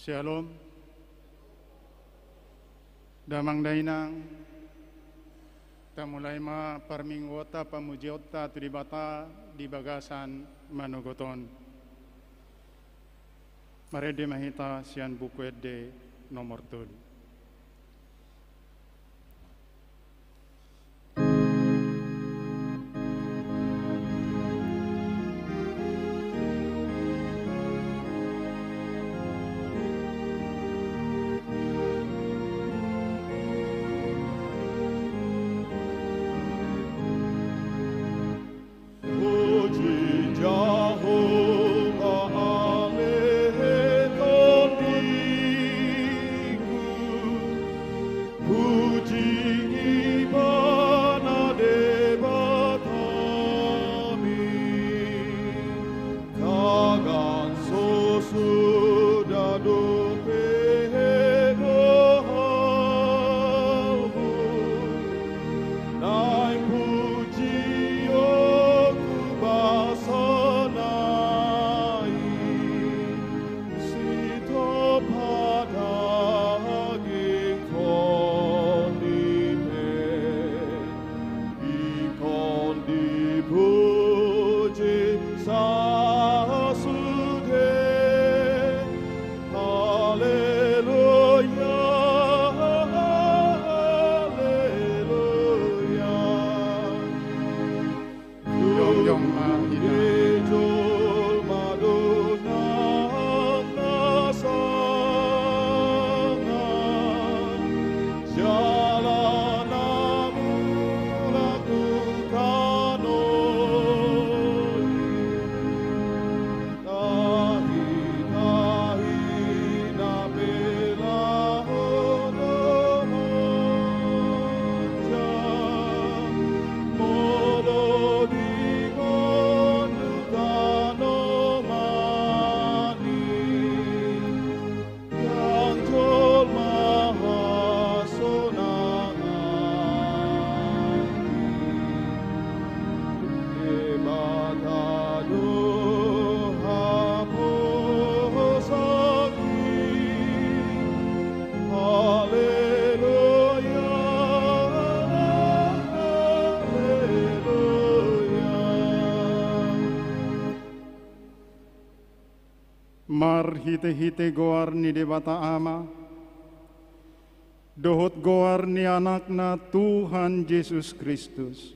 Shalom. Damang dainang tamulay ma parmingwota pamujiota turibata di bagasan manugoton. Marede mahita sian bukwede nomor tuli. Mar hite-hite goar ni debata ama, dohot goar ni anakna Tuhan Yesus Kristus,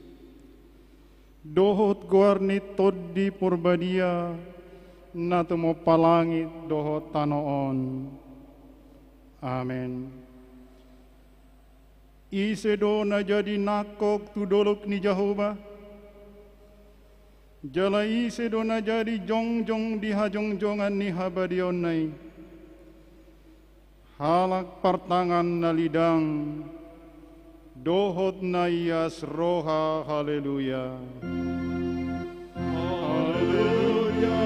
dohot goar ni toddi purbadia na tumo palangit dohot tanoon. Amen. Isedo na jadi nakok tudolok ni Jehovah, jalai sedona jadi jongjong di hajongjongan ni habadion nai. Halak partangan na lidang, dohot na ias roha, haleluya. Haleluya,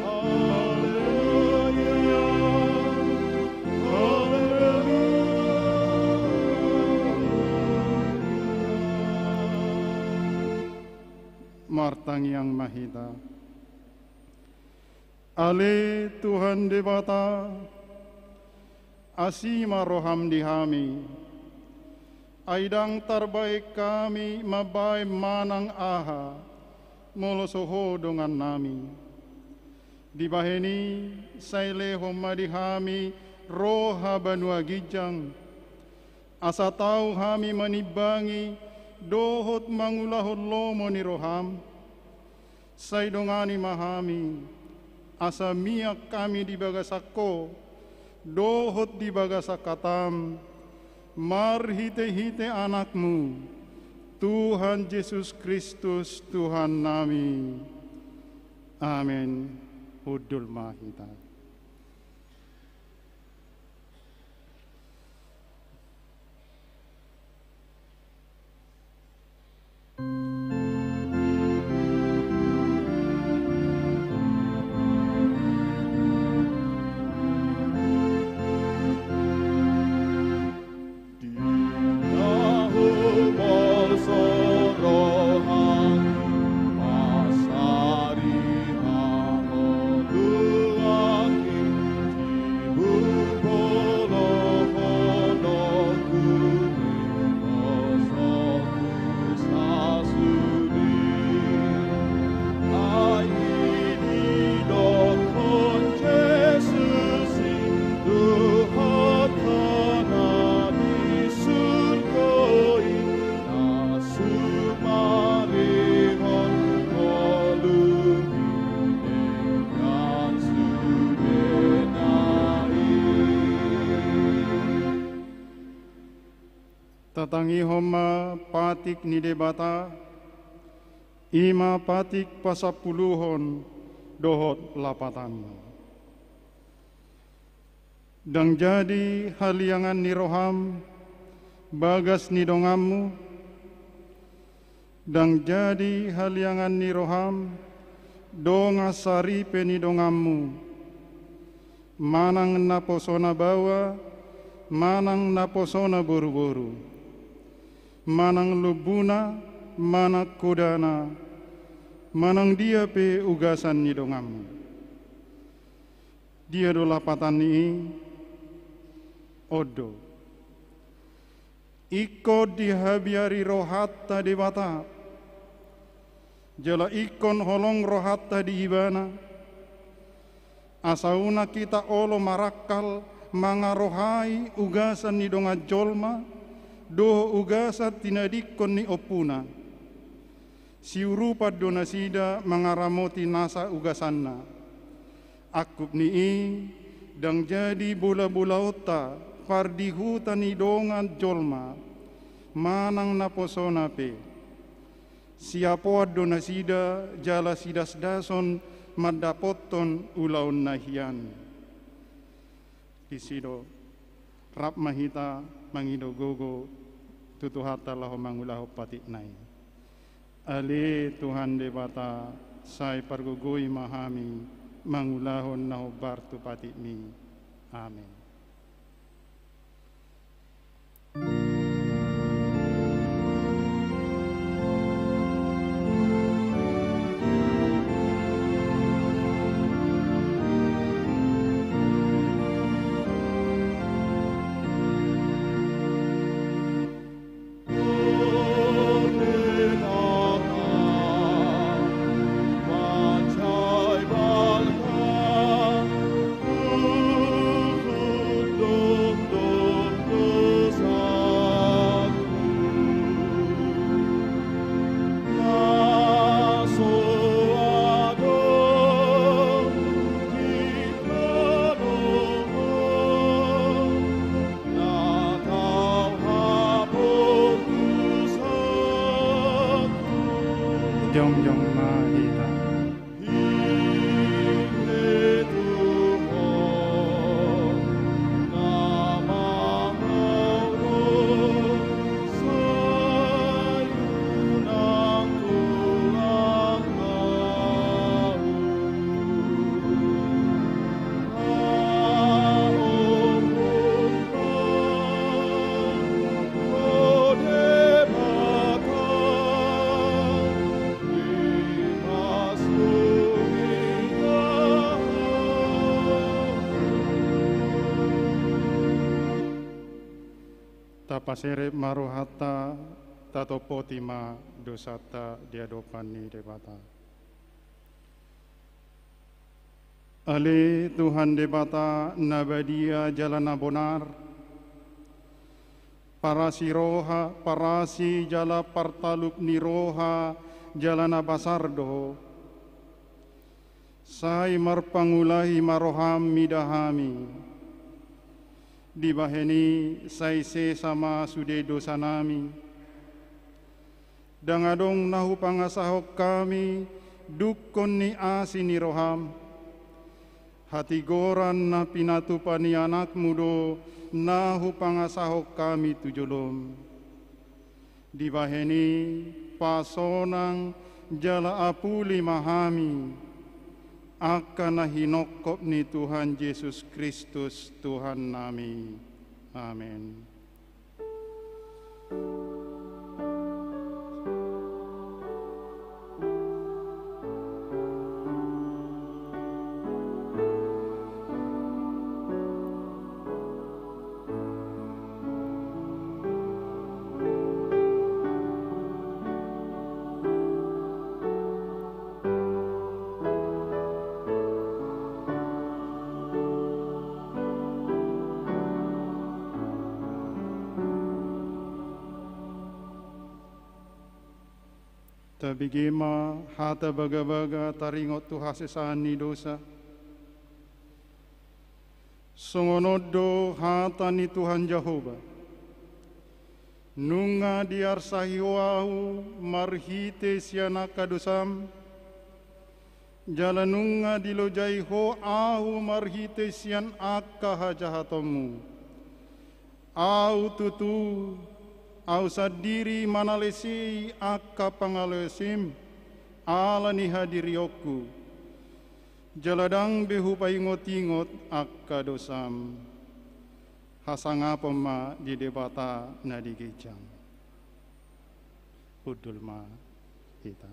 haleluya, haleluya. Martang yang mahita, ale Tuhan debata, asima roham dihami, aidang terbaik kami mabai manang aha, molosoho dengan nami. Dibaheni saile homadihami roha banua gijang, asa tahu hami manibangi, dohot mangulahot lomo ni roham, saidongani mahami, asa miak kami di bagasako, dohot di bagasakatam, mar hite-hite anakmu, Tuhan Yesus Kristus Tuhan nami. Amin. Hudul mahita. Masari hamo dua tatangi homa patik ni debata, ima patik pasapuluhon dohot lapatan. Dang jadi haliangan ni roham, bagas ni dongammu, dang jadi haliangan ni roham, donga saripe ni dongammu, manang naposona bawa, manang naposona boru-boru, manang lubuna, manak kudana, manang dia pe ugasan ni dongammu. Dia do lapatan ni odo. Iko dihabiari rohatta di bata, jala ikon holong rohatta di ibana, asauna kita olo marakal mangarohai ugasan ni donga jolma, doho ugasa tinadikon ni opuna, siurupa donasida mangaramoti nasa ugasanna, akup ni dang jadi bola-bola ota, pardi hutani dongan jolma, manang naposona pe, siapo donasida jala sidas dason madapoton ulaun nahian. Isido rap mahita mangido gogo tutuhata laho mangulaho patik nai. Ale Tuhan debata sai pargugui mahami mangulahon naho bartu patik mi. Amin. Jong-jong mahita. Tapasere maruhata tato potima dosata diadopani debata. Ale Tuhan debata nabadia jalana bonar, parasi roha parasi jala partaluk niroha jalana basardo, sai marpangulahi maroham midahami. Di baheni saise sama sude dosa nami, dangadong nahu pangasahok kami dukon ni asini roham, hati goran na pinatupani anak mudo nahu pangasahok kami tujolom. Di baheni pasonang jala apuli mahami, akan hinokop ni Tuhan Yesus Kristus Tuhan nami. Amin. Tabigima hata baga-baga taringot tu hasesaan ni dosa. Songonodo hata ni Tuhan Jehovah. nunga diarsahiwahu marhite sianaka dosam, jalanunga dilojai ho ahu marhite sian akka hajahatomu, au tutu au sadiri manalesi akka pangalesim ala ni hadirioku, jaladang behu paingot-ingot akka dosam, hasangapoma di debata nadigejang, pudulma kita.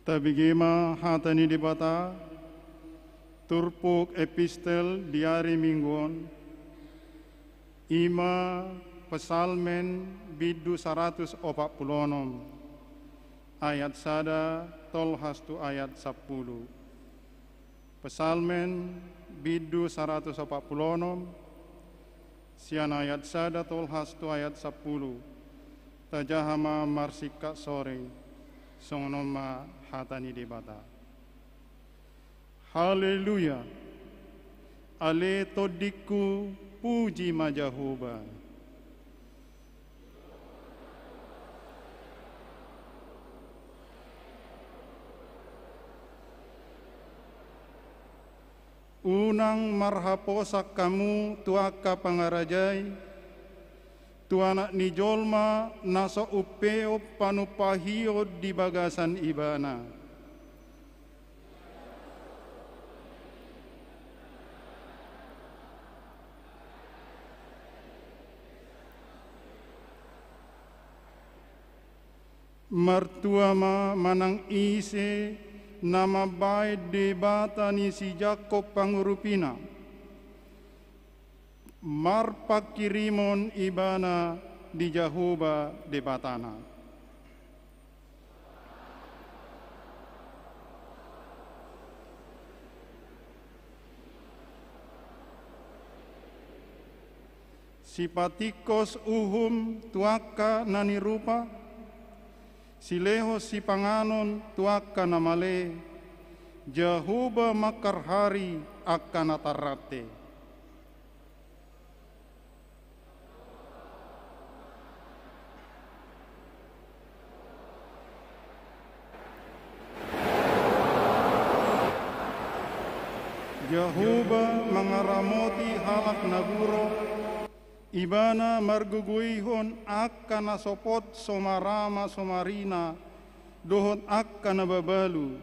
Tabigema hatani debata turpuk epistel diari mingguan ima pesalmen bidu 146 ayat sada tol hastu ayat 10. Pesalmen bidu 146 sian ayat sada tol hastu ayat 10. Tajahama marsika sore songonoma hatani debata. Haleluya. Ale todiku puji majahuba. Unang marhaposak kamu tuaka pangarajai, tuanak ni jolma naso upeo panupahio di bagasan ibana. Martua ma manang ise nama baik debata ni si Jakob pangurupina. Marpak kirimon ibana di Jahuba debatana. Sipatikos uhum tuaka nani rupa, sileho si panganon tuaka namale, Jahuba makar hari akan atarate. Jahuba mangaramoti halak naguro, ibana marguguihon akan nasopot somarama somarina, dohon akan nababalu,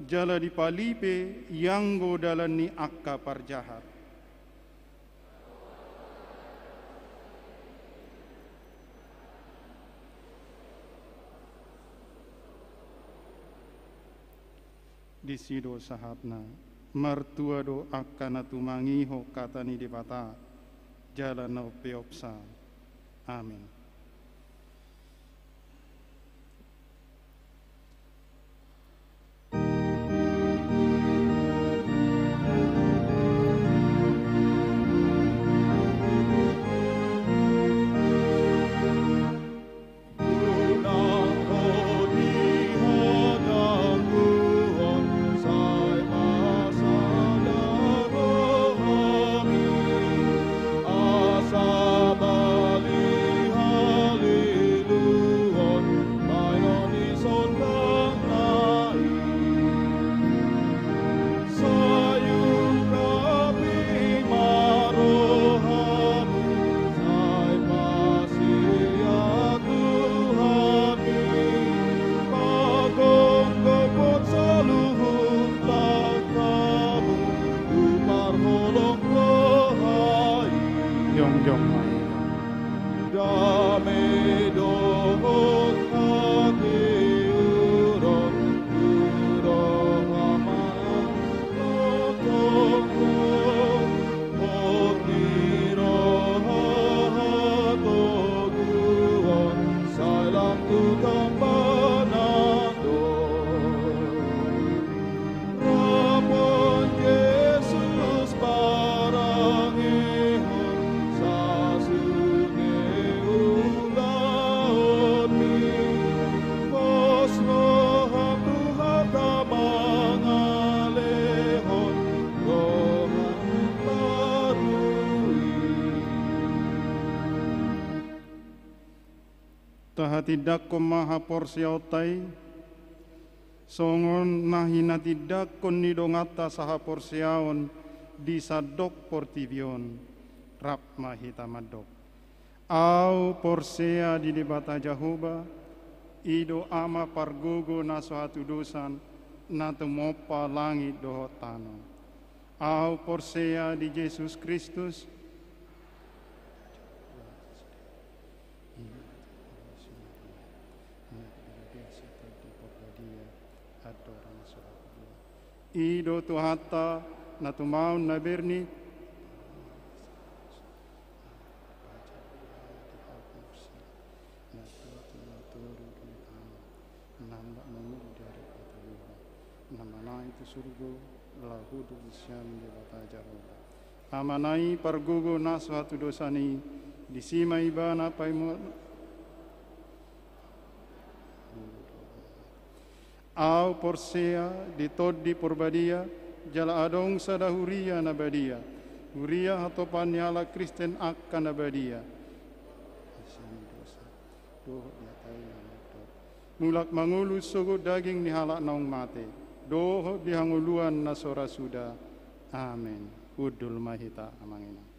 jala dipalipe yanggo dalani akka parjahat. di sido sahabna mertua do akana tumangiho katani di bata jalan no peopsa. Amin. Tahatidak ko maha porsiautai songon nahina tidak kon nidongata saha porsiaon di sadok portivion rap mahita madok au porsea di debata jahuba ido ama pargogo naso hatu dosan natu mopa langit dohotano au porsea di Yesus Kristus ido tuhata na tumaun na berni namana itu surgo lahudu isyam di batajaru amanai pargugo naswatu dosani disima ibana paimu au porsea ditodi purbadia jala adong sadahuria nabadia huria hatopan nyala Kristen akan nabadia mulak mangulu sugu daging nihalak naung mate doh dihanguluan nasora sudah amin udul mahita amangina.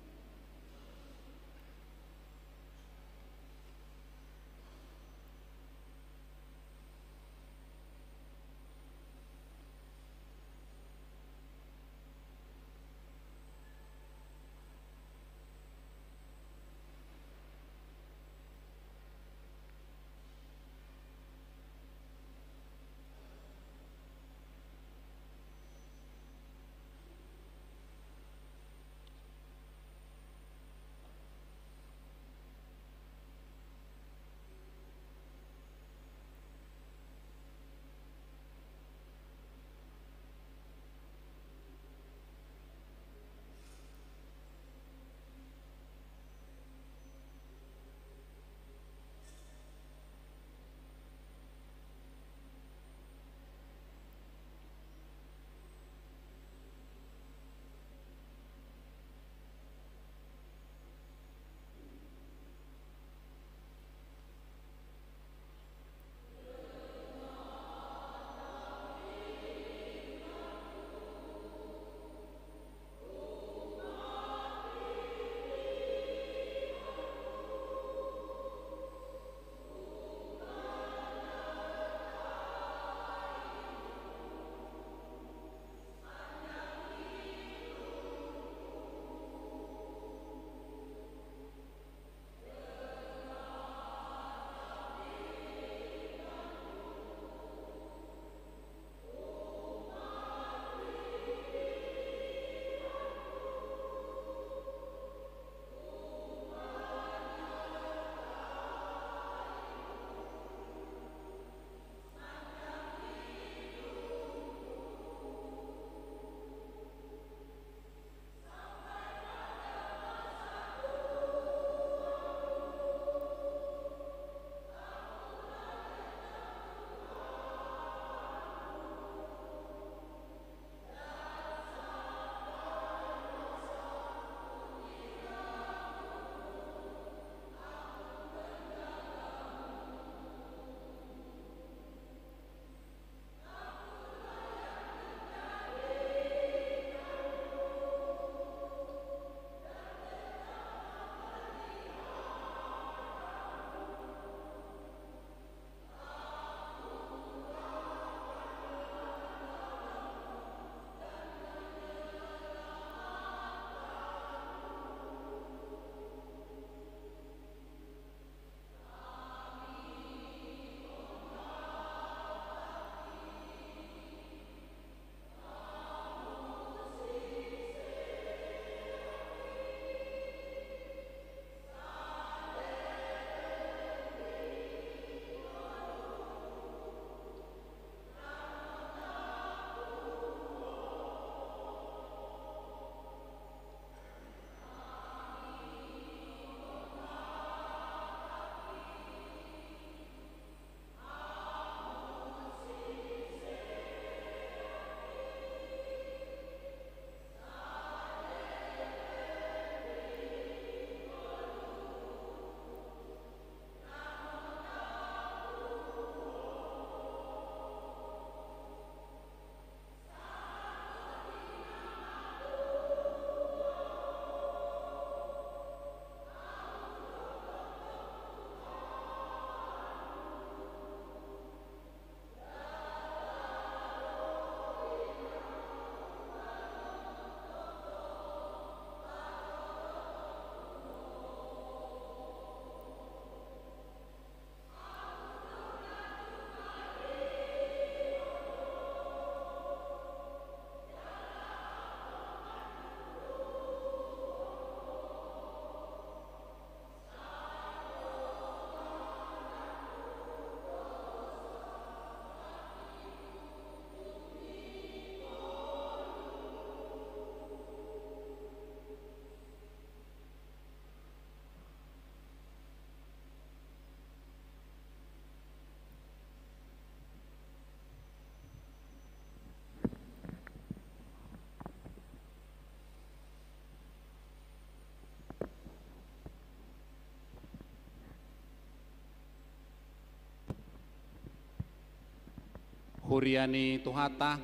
Huriani tuhata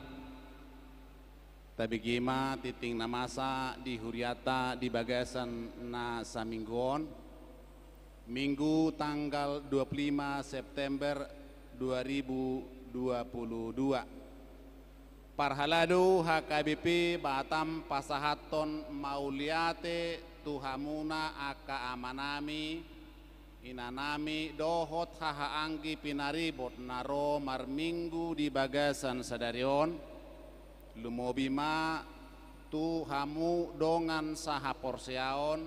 tabigima titing namasa di huriata di bagasan na sa mingguon Minggu tanggal 25 September 2022 Parhaladu HKBP Batam Pasahaton Mauliate Tuhamuna Aka Amanami Inanami dohot hahaanggi pinaribot naro marminggu di bagasan sadarion lumobima tuhamu dongan saha porsiaon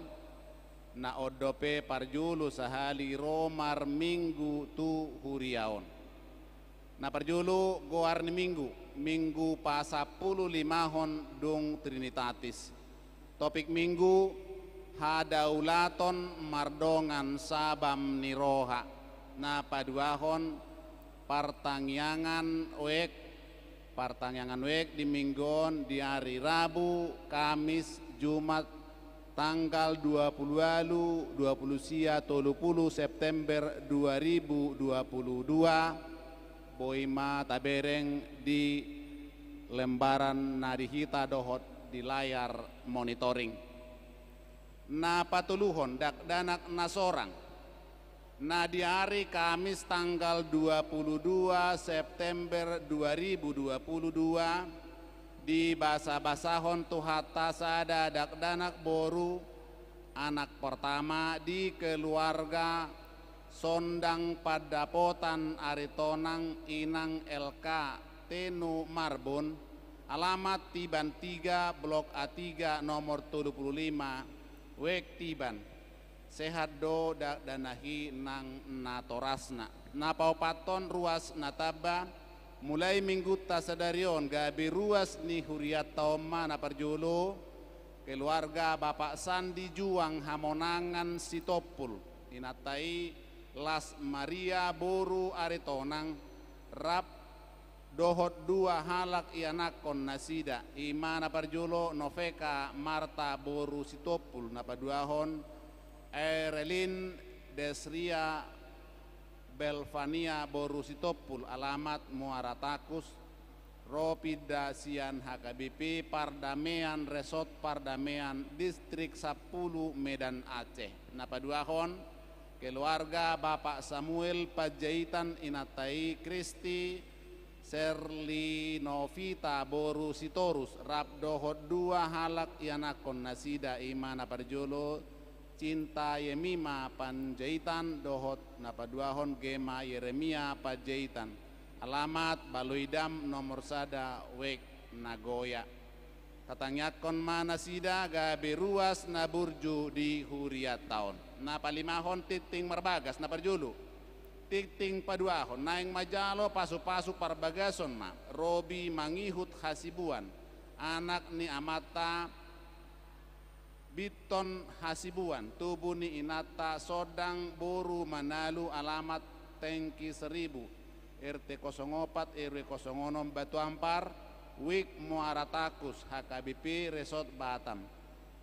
na odope parjulu sahali romar minggu tu huriaon na parjulu goarni minggu pasapulu limahon dung trinitatis topik minggu hadaulaton mardongan sabam niroha na paduahon partangyangan wek di minggon di hari Rabu Kamis Jumat tanggal 20 sia 30 September 2022 boima tabereng di lembaran nadihita dohot di layar monitoring na patuluhon dakdanak nasorang na di hari Kamis tanggal 22 September 2022 di basa-basahon tuhata sada dakdanak boru anak pertama di keluarga Sondang Padapotan Aritonang Inang LK Tenu Marbun alamat Tiban 3 Blok A3 nomor 35 Wek Tiban sehat do danahi nang natorasna napaupaton ruas nataba mulai minggu tasadarion gabi ruas ni huriat tauma na parjulu keluarga Bapak Sandi Juang Hamonangan Sitopul inatai Las Maria Boru Aritonang rap dohot dua halak ianakon nasida ima na parjulu Noveka Marta Boru Sitopul na paduahon Erelin Desria Belvania Borusitopul alamat Muara Takus Ropida Sian HKBP Pardamean Resort Pardamean Distrik 10 Medan Aceh napaduahon keluarga Bapak Samuel Pajaitan Inatai Kristi Serlinovita Borusitorus Rabdohot dua halak yanakon nasida imana parjolo Cinta Yemima Panjaitan dohot napaduahon Gema Yeremia Panjaitan alamat Baluidam nomor sada Wek Nagoya katangyakon manasida gabe ruas naburju di huriat taon napalimahon titing marbagas naparjulu titing paduahon naing majalo pasu-pasu parbagason ma Robi Mangihut Hasibuan anak ni Amata Biton Hasibuan tubuh ni Inata Sodang Boru Manalu alamat Tengki 1000 RT 04 RW 06 Batu Ampar Wik Muara Takus HKBP Resort Batam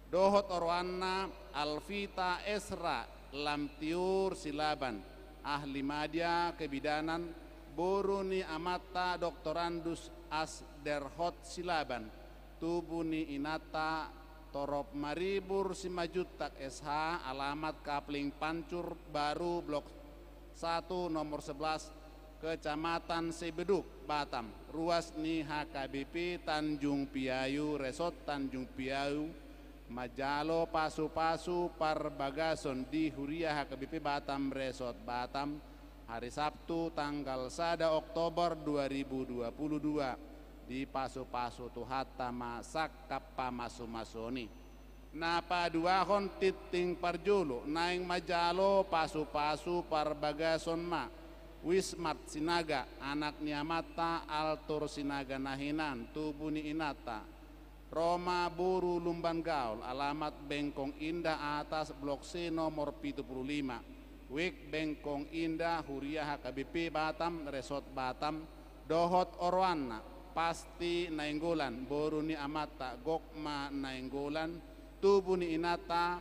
dohot orwana Alvita Esra Lamtiur Silaban ahli media kebidanan Boru ni Amata Doktorandus Asderhot Silaban tubuh ni Inata Torop Maribur Simajutak SH alamat Kapling Pancur Baru Blok 1 nomor 11 Kecamatan Sebeduk Batam ruas ni HKBP Tanjung Piayu Resort Tanjung Piayu Majalo pasu-pasu parbagason di Huria HKBP Batam Resort Batam hari Sabtu tanggal 1 Oktober 2022 di pasu-pasu tuhata masak kapa masu-masoni napa duahon titing parjulu naing majalo pasu-pasu parbagason ma Wismat Sinaga anak niamata Altur Sinaga Nahinan tubuh ni Inata Roma Buru Lumban Gaul alamat Bengkong Indah atas Blok C nomor 75 Wik Bengkong Indah Huria HKBP Batam Resort Batam dohot orwana pasti nainggolan boru ni Amata Gokma nainggolan tubuh ni Inata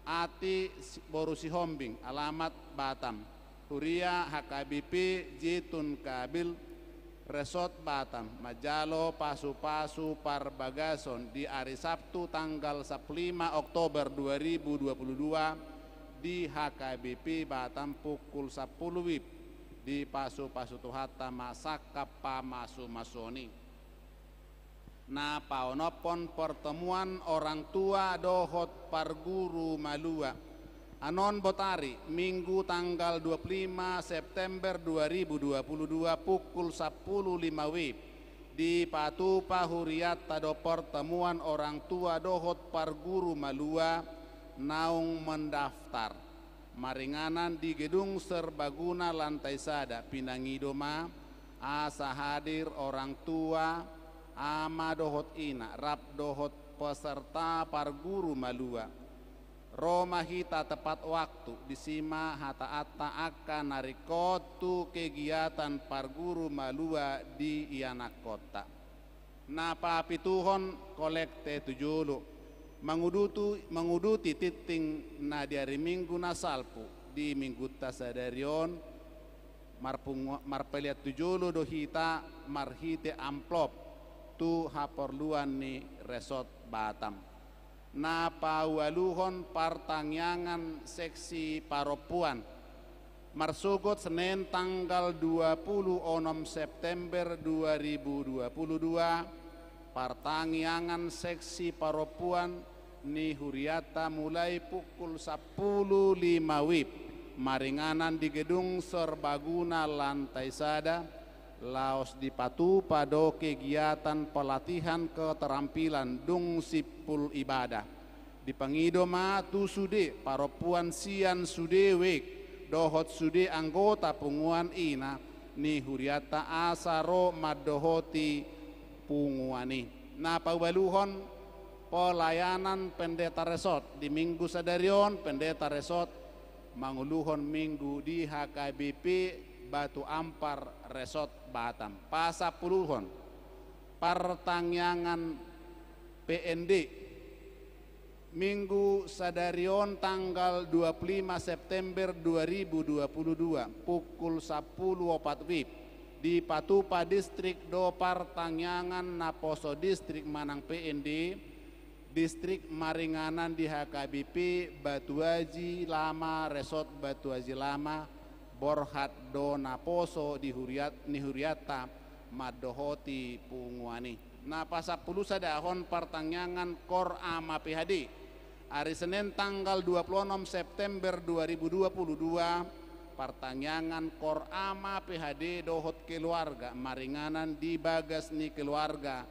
Ati Boru Sihombing alamat Batam Huria HKBP Jitun Kabil Resort Batam Majalo Pasu-Pasu Parbagason di hari Sabtu tanggal 15 Oktober 2022 di HKBP Batam pukul 10 WIB di Pasu-Pasu Tuhata Masaka Pamasu Masoni. Na paonopon pertemuan orang tua dohot parguru Malua Anon Botari Minggu tanggal 25 September 2022 pukul 10.05 WIB di Patupa Huriata do pertemuan orang tua dohot parguru Malua naung mendaftar maringanan di gedung serbaguna lantai sada Pinangidoma asa hadir orang tua ama dohot ina rap dohot peserta parguru Malua Roma hita tepat waktu disima hata-ata akan narikotu kegiatan parguru Malua di Iana Kota. Napa pituhon kolekte tujulu menguduti titing na di hari Minggu nasalpu di Minggu tasadarion marpeliat tujulu do hita marhite amplop tu haporluan ni Resort Batam. Na pawaluhon partangyangan seksi paropuan marsugot Senin tanggal 26 September 2022 partangyangan seksi paropuan ni Huriata mulai pukul 10.05 WIB maringanan di gedung serbaguna lantai sada laos di Patupa do kegiatan pelatihan keterampilan dung sipul ibadah di Pangidoma tu sude paropuan sian sude wek dohot sude anggota punguan ina ni Huriata asaro madohoti punguani na pawaluhon pelayanan pendeta resort di Minggu sadarion pendeta resort manguluhon minggu di HKBP Batu Ampar Resort Batam pasapuluhon partangyangan PND Minggu sadarion tanggal 25 September 2022 pukul 10.04 WIB di Patupa Distrik do partangyangan Naposo Distrik Manang PND Distrik maringanan di HKBP Batu Haji Lama Resort Batu Haji Lama Borhat do Naposo di Huriata madohoti punguani. Na pasapuluh sadahon partangyangan Kor Ama PHD hari Senin tanggal 26 September 2022 partangyangan Kor Ama PHD dohot keluarga maringanan di bagas ni keluarga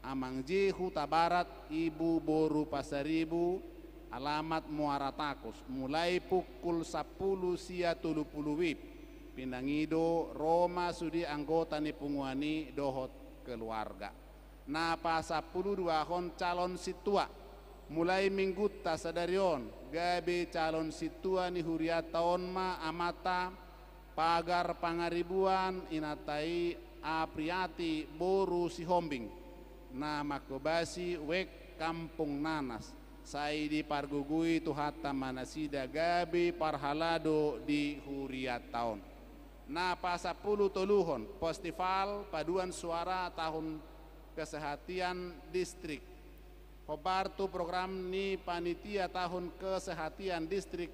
Amangji Huta Barat Ibu Boru Pasaribu alamat Muara Takus mulai pukul 10 sia 30 WIB Pinangido Roma sudi anggota ni punguani dohot keluarga. Na pasapuluh hon calon situa mulai minggu tasadarion gabe calon situa ni Huriata onma amata pagar pangaribuan inatai apriati boru si hombing na makobasi wek kampung nanas sai di pargugui tuhata manasida gabe parhalado di Huriataon. Na pasapuluh toluhon festival paduan suara tahun kesehatian distrik hobartu program ni panitia tahun kesehatian distrik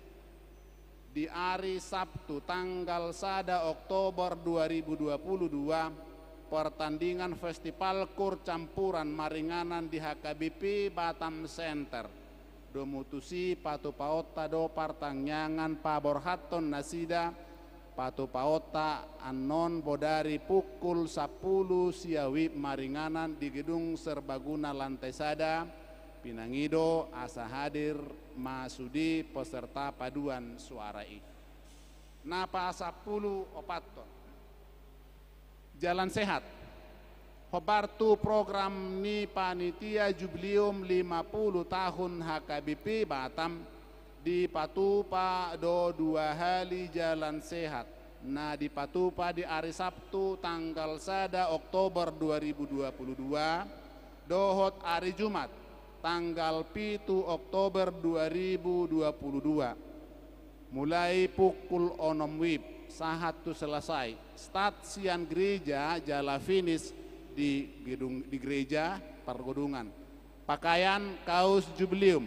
di hari Sabtu tanggal 1 Oktober 2022 pertandingan festival kur campuran maringanan di HKBP Batam Center domutusi Patu Paota do partangyangan Paborhaton Nasida Patu Paota anon bodari pukul 10 siawi maringanan di gedung serbaguna lantai sada Pinangido asa hadir masudi peserta paduan suarai. Napa 10 opaton jalan sehat hobartu program ni panitia jublium 50 tahun HKBP Batam di Patupa do 2 hari jalan sehat. Nah di Patupa di hari Sabtu tanggal 1 Oktober 2022 dohot hari Jumat tanggal 7 Oktober 2022 mulai pukul 6 WIB sahatu selesai. Start sian gereja jala finish di gereja pergodungan. Pakaian kaos jubileum.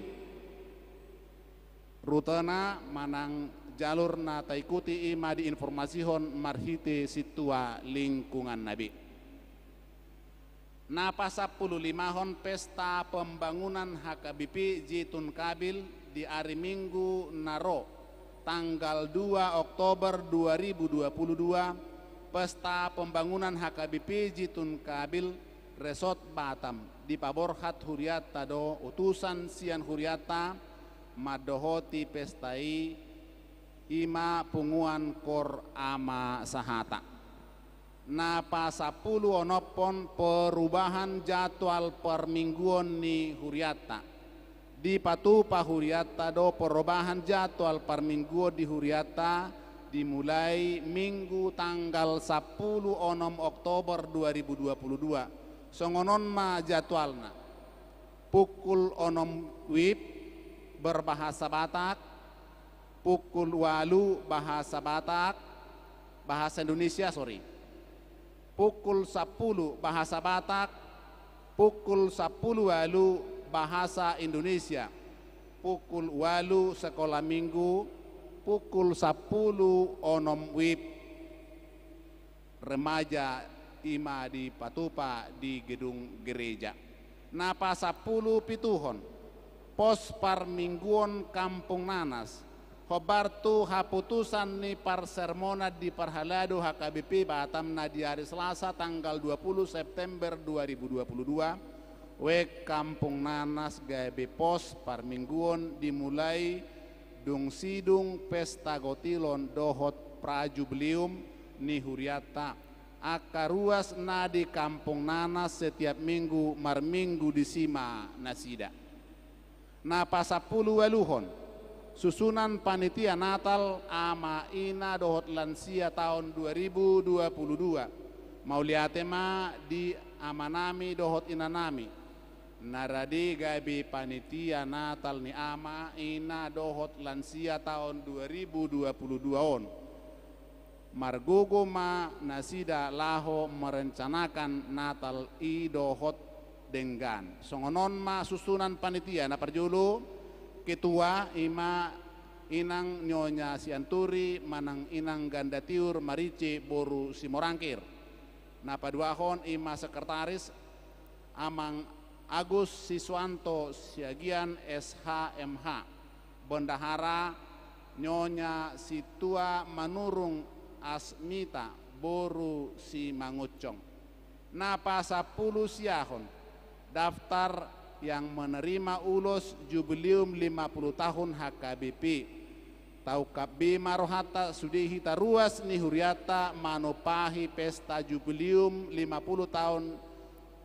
Rutena manang jalur na taikuti ima di informasihon marhite situa lingkungan nabi. Napa 15 pesta pembangunan HKBP Jitun Kabil di hari Minggu Naro tanggal 2 Oktober 2022 pesta pembangunan HKBP Jitun Kabil Resort Batam di Paborhat Huriata do utusan sian Huriata madohoti pestai ima punguan kor ama sahata. Napa 10 onopon perubahan jadwal permingguan ni Huriata. Di Patupa Huriata do perubahan jadwal permingguan di Huriata dimulai Minggu tanggal 10 Oktober 2022. Songonon ma jadwalna. Pukul 6 WIB berbahasa Batak, pukul 8 bahasa Batak, bahasa Indonesia pukul 10 bahasa Batak, pukul 10 walu bahasa Indonesia, pukul 8 sekolah minggu, pukul 10 WIB remaja ima di Patupa di gedung gereja. Napa 10 pituhon pos parmingguon Kampung Nanas hobartu haputusan ni parsermona di Parhalado HKBP Batam na di hari Selasa tanggal 20 September 2022 wek Kampung Nanas gabe pos parmingguon dimulai dung sidung pesta gotilon dohot prajublium ni Huriata akaruas na di Kampung Nanas setiap minggu marminggu di Sima Nasida. Napa 10 waluhon susunan panitia Natal ama ina dohot lansia tahun 2022 mauliatema di amanami dohot inanami naradi gabi panitia Natal ni ama ina dohot lansia tahun 2022 on margogo ma nasida laho merencanakan Natal i dohot denggan songonon ma susunan panitia na perjulu ketua ima inang nyonya sianturi manang inang gandatiur marice boru simorangkir na paduahon ima sekretaris amang Agus Siswanto Siagian SHMH bendahara nyonya situa manurung Asmita boru si mangucong napa 10 siahon daftar yang menerima ulos jubileum 50 tahun HKBP tau kabi marohata sudihi taruas ni Huriata manopahi pesta jubileum 50 tahun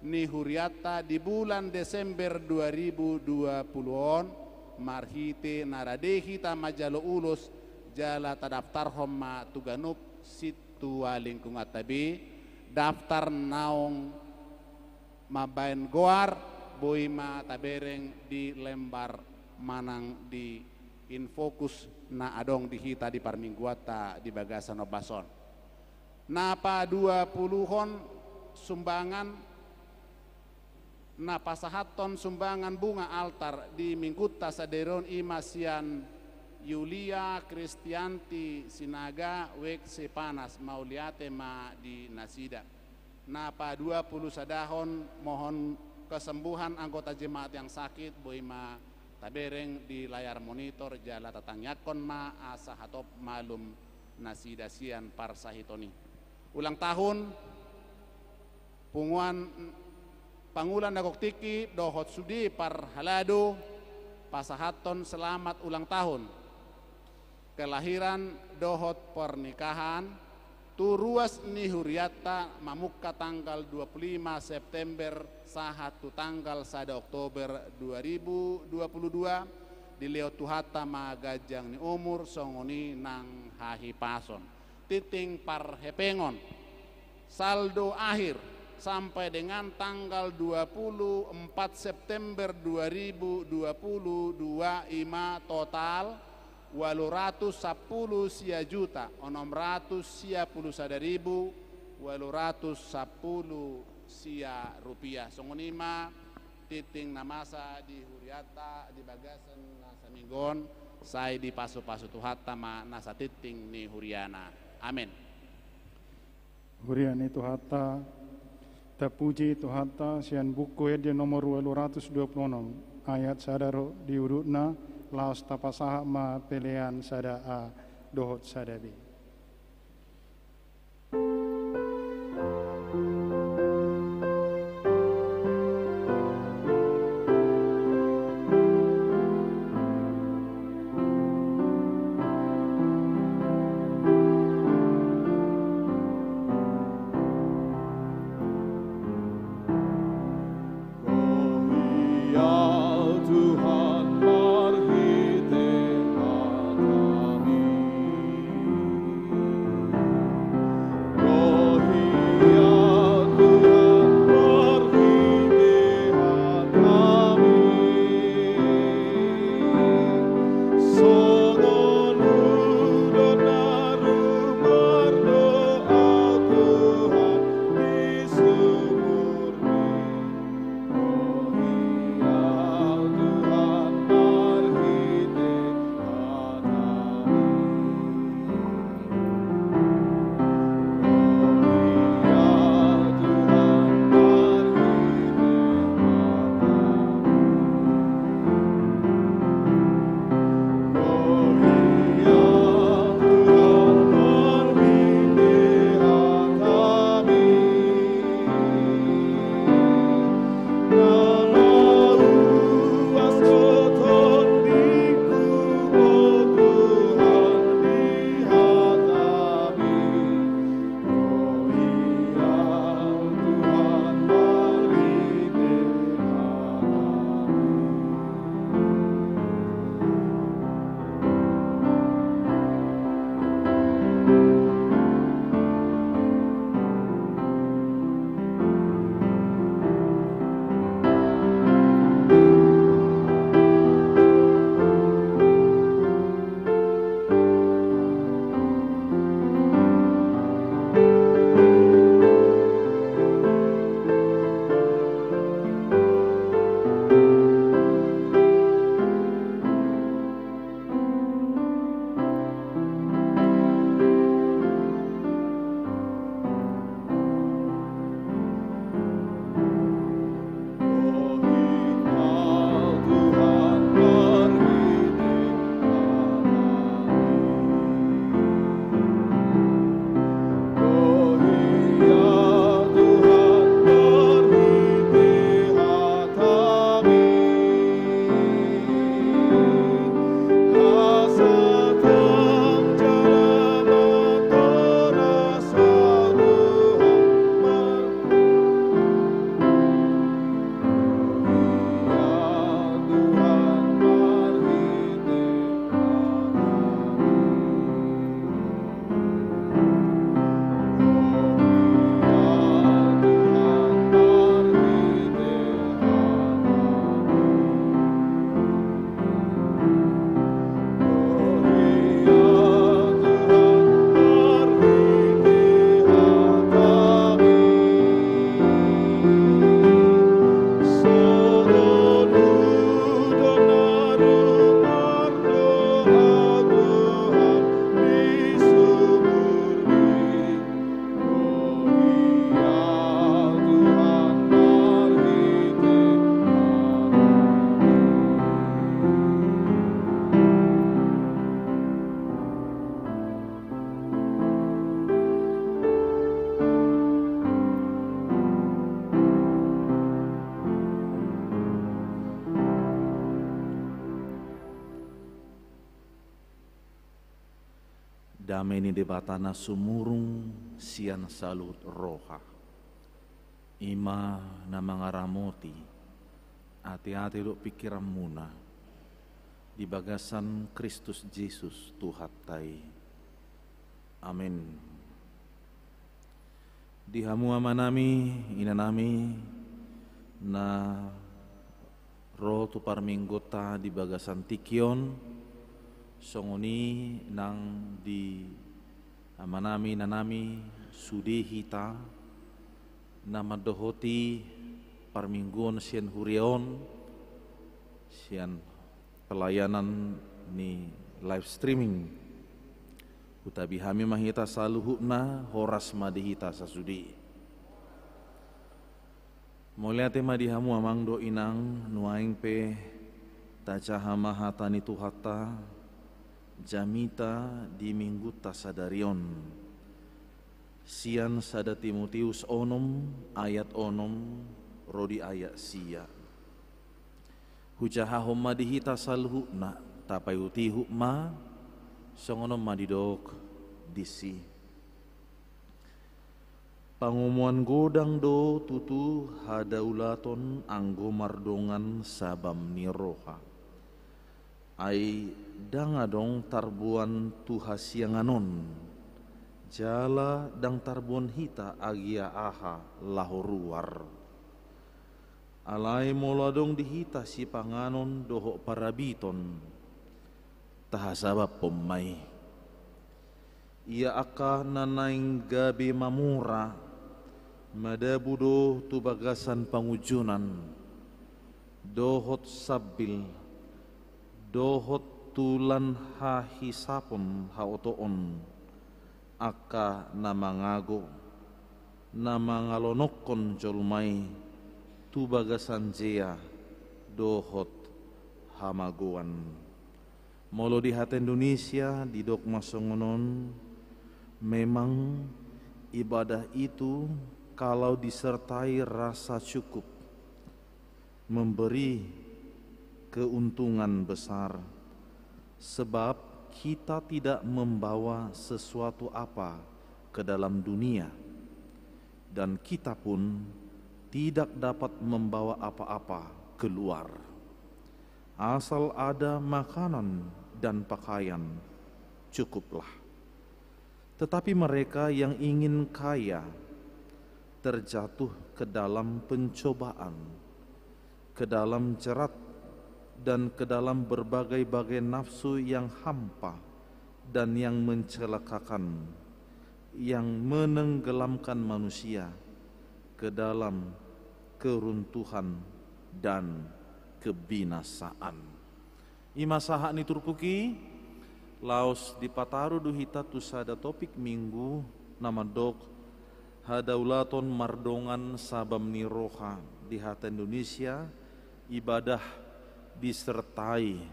ni Huriata di bulan Desember 2020 marhite naradehi tamajalo ulos jala tadaftar homma tuganup situa lingkungan tabi daftar naong mabain goar boima tabereng di lembar manang di infokus na adong di hita di parmingguata di bagasan obason napa 20-hon sumbangan napa sahaton sumbangan bunga altar di mingguta saderon imasian Yulia Kristianti Sinaga wek sepanas mauliate ma di Nasida napa 20 sadahon mohon kesembuhan anggota jemaat yang sakit boima tabereng di layar monitor jala tatangyakon ma asa hatop malum Nasida sian parsahitoni ulang tahun punguan pangulan dagok tiki dohot sudi Parhalado pasahaton selamat ulang tahun kelahiran dohot pernikahan turuas ni Huriata mamuka tanggal 25 September sahatu tanggal 1 Oktober 2022 di Leo Tuhata magajang ni umur songoni nang hahipason titing parhepengon saldo akhir sampai dengan tanggal 24 September 2022 ima total 810 sia juta 610.810 sia rupiah. Songonima titing namasa di huriata di bagasan nasa minggon sai di pasu-pasu tuhata ma nasa titing ni huriana. Amin. Hurian itu hatta terpuji itu hatta sian buku dia nomor 226 ayat sadaro diurutna laos tapasaha ma pelean sada a dohot sadabi. dameni debatana sumurung sian salut roha. Ima na mangaramoti, hati-hati lu pikiran muna di bagasan Kristus Yesus Tuhan tai. Amin. Di hamu amanami inanami na roh tu parminggota di bagasan tikion songoni nang di amanami nanami sudehita nama dohoti parmingguan sian hurion sian pelayanan ni live streaming utabi hami mahita saluhuna horas madihita sasudi muliate madihamu amang do inang nuaing pe tacaha mahatani tuhata jamita di minggu tasadarion sian sada Timotius onom ayat onom rodi ayat sia hujaha homma dihita salhuna tapayuti hukma songonom madidok disi pangumuan godang do tutu hadaulaton anggo mardongan sabam niroha ai dangadong tarbuan tuhasianganon jala dang tarbuan hita agia aha lahoruar alai moladong dihita si panganon doho parabiton tahasabab pemai ia aka nanaing gabi mamura madabudo tu bagasan pangujunan dohot sabil dohot tulan hahisapon haotoon aka namangago namangalonokon jolmai tu bagasan jea dohot hamagoan molo di hati Indonesia di dok masongonon memang ibadah itu kalau disertai rasa cukup memberi keuntungan besar sebab kita tidak membawa sesuatu apa ke dalam dunia dan kita pun tidak dapat membawa apa-apa keluar asal ada makanan dan pakaian cukuplah tetapi mereka yang ingin kaya terjatuh ke dalam pencobaan, ke dalam jerat, dan ke dalam berbagai-bagai nafsu yang hampa dan yang mencelakakan, yang menenggelamkan manusia ke dalam keruntuhan dan kebinasaan. Ima saha ni turpuki, laos di pataru duhita tusada topik minggu nama dok hadaulaton mardongan sabam niroha di hati Indonesia ibadah disertai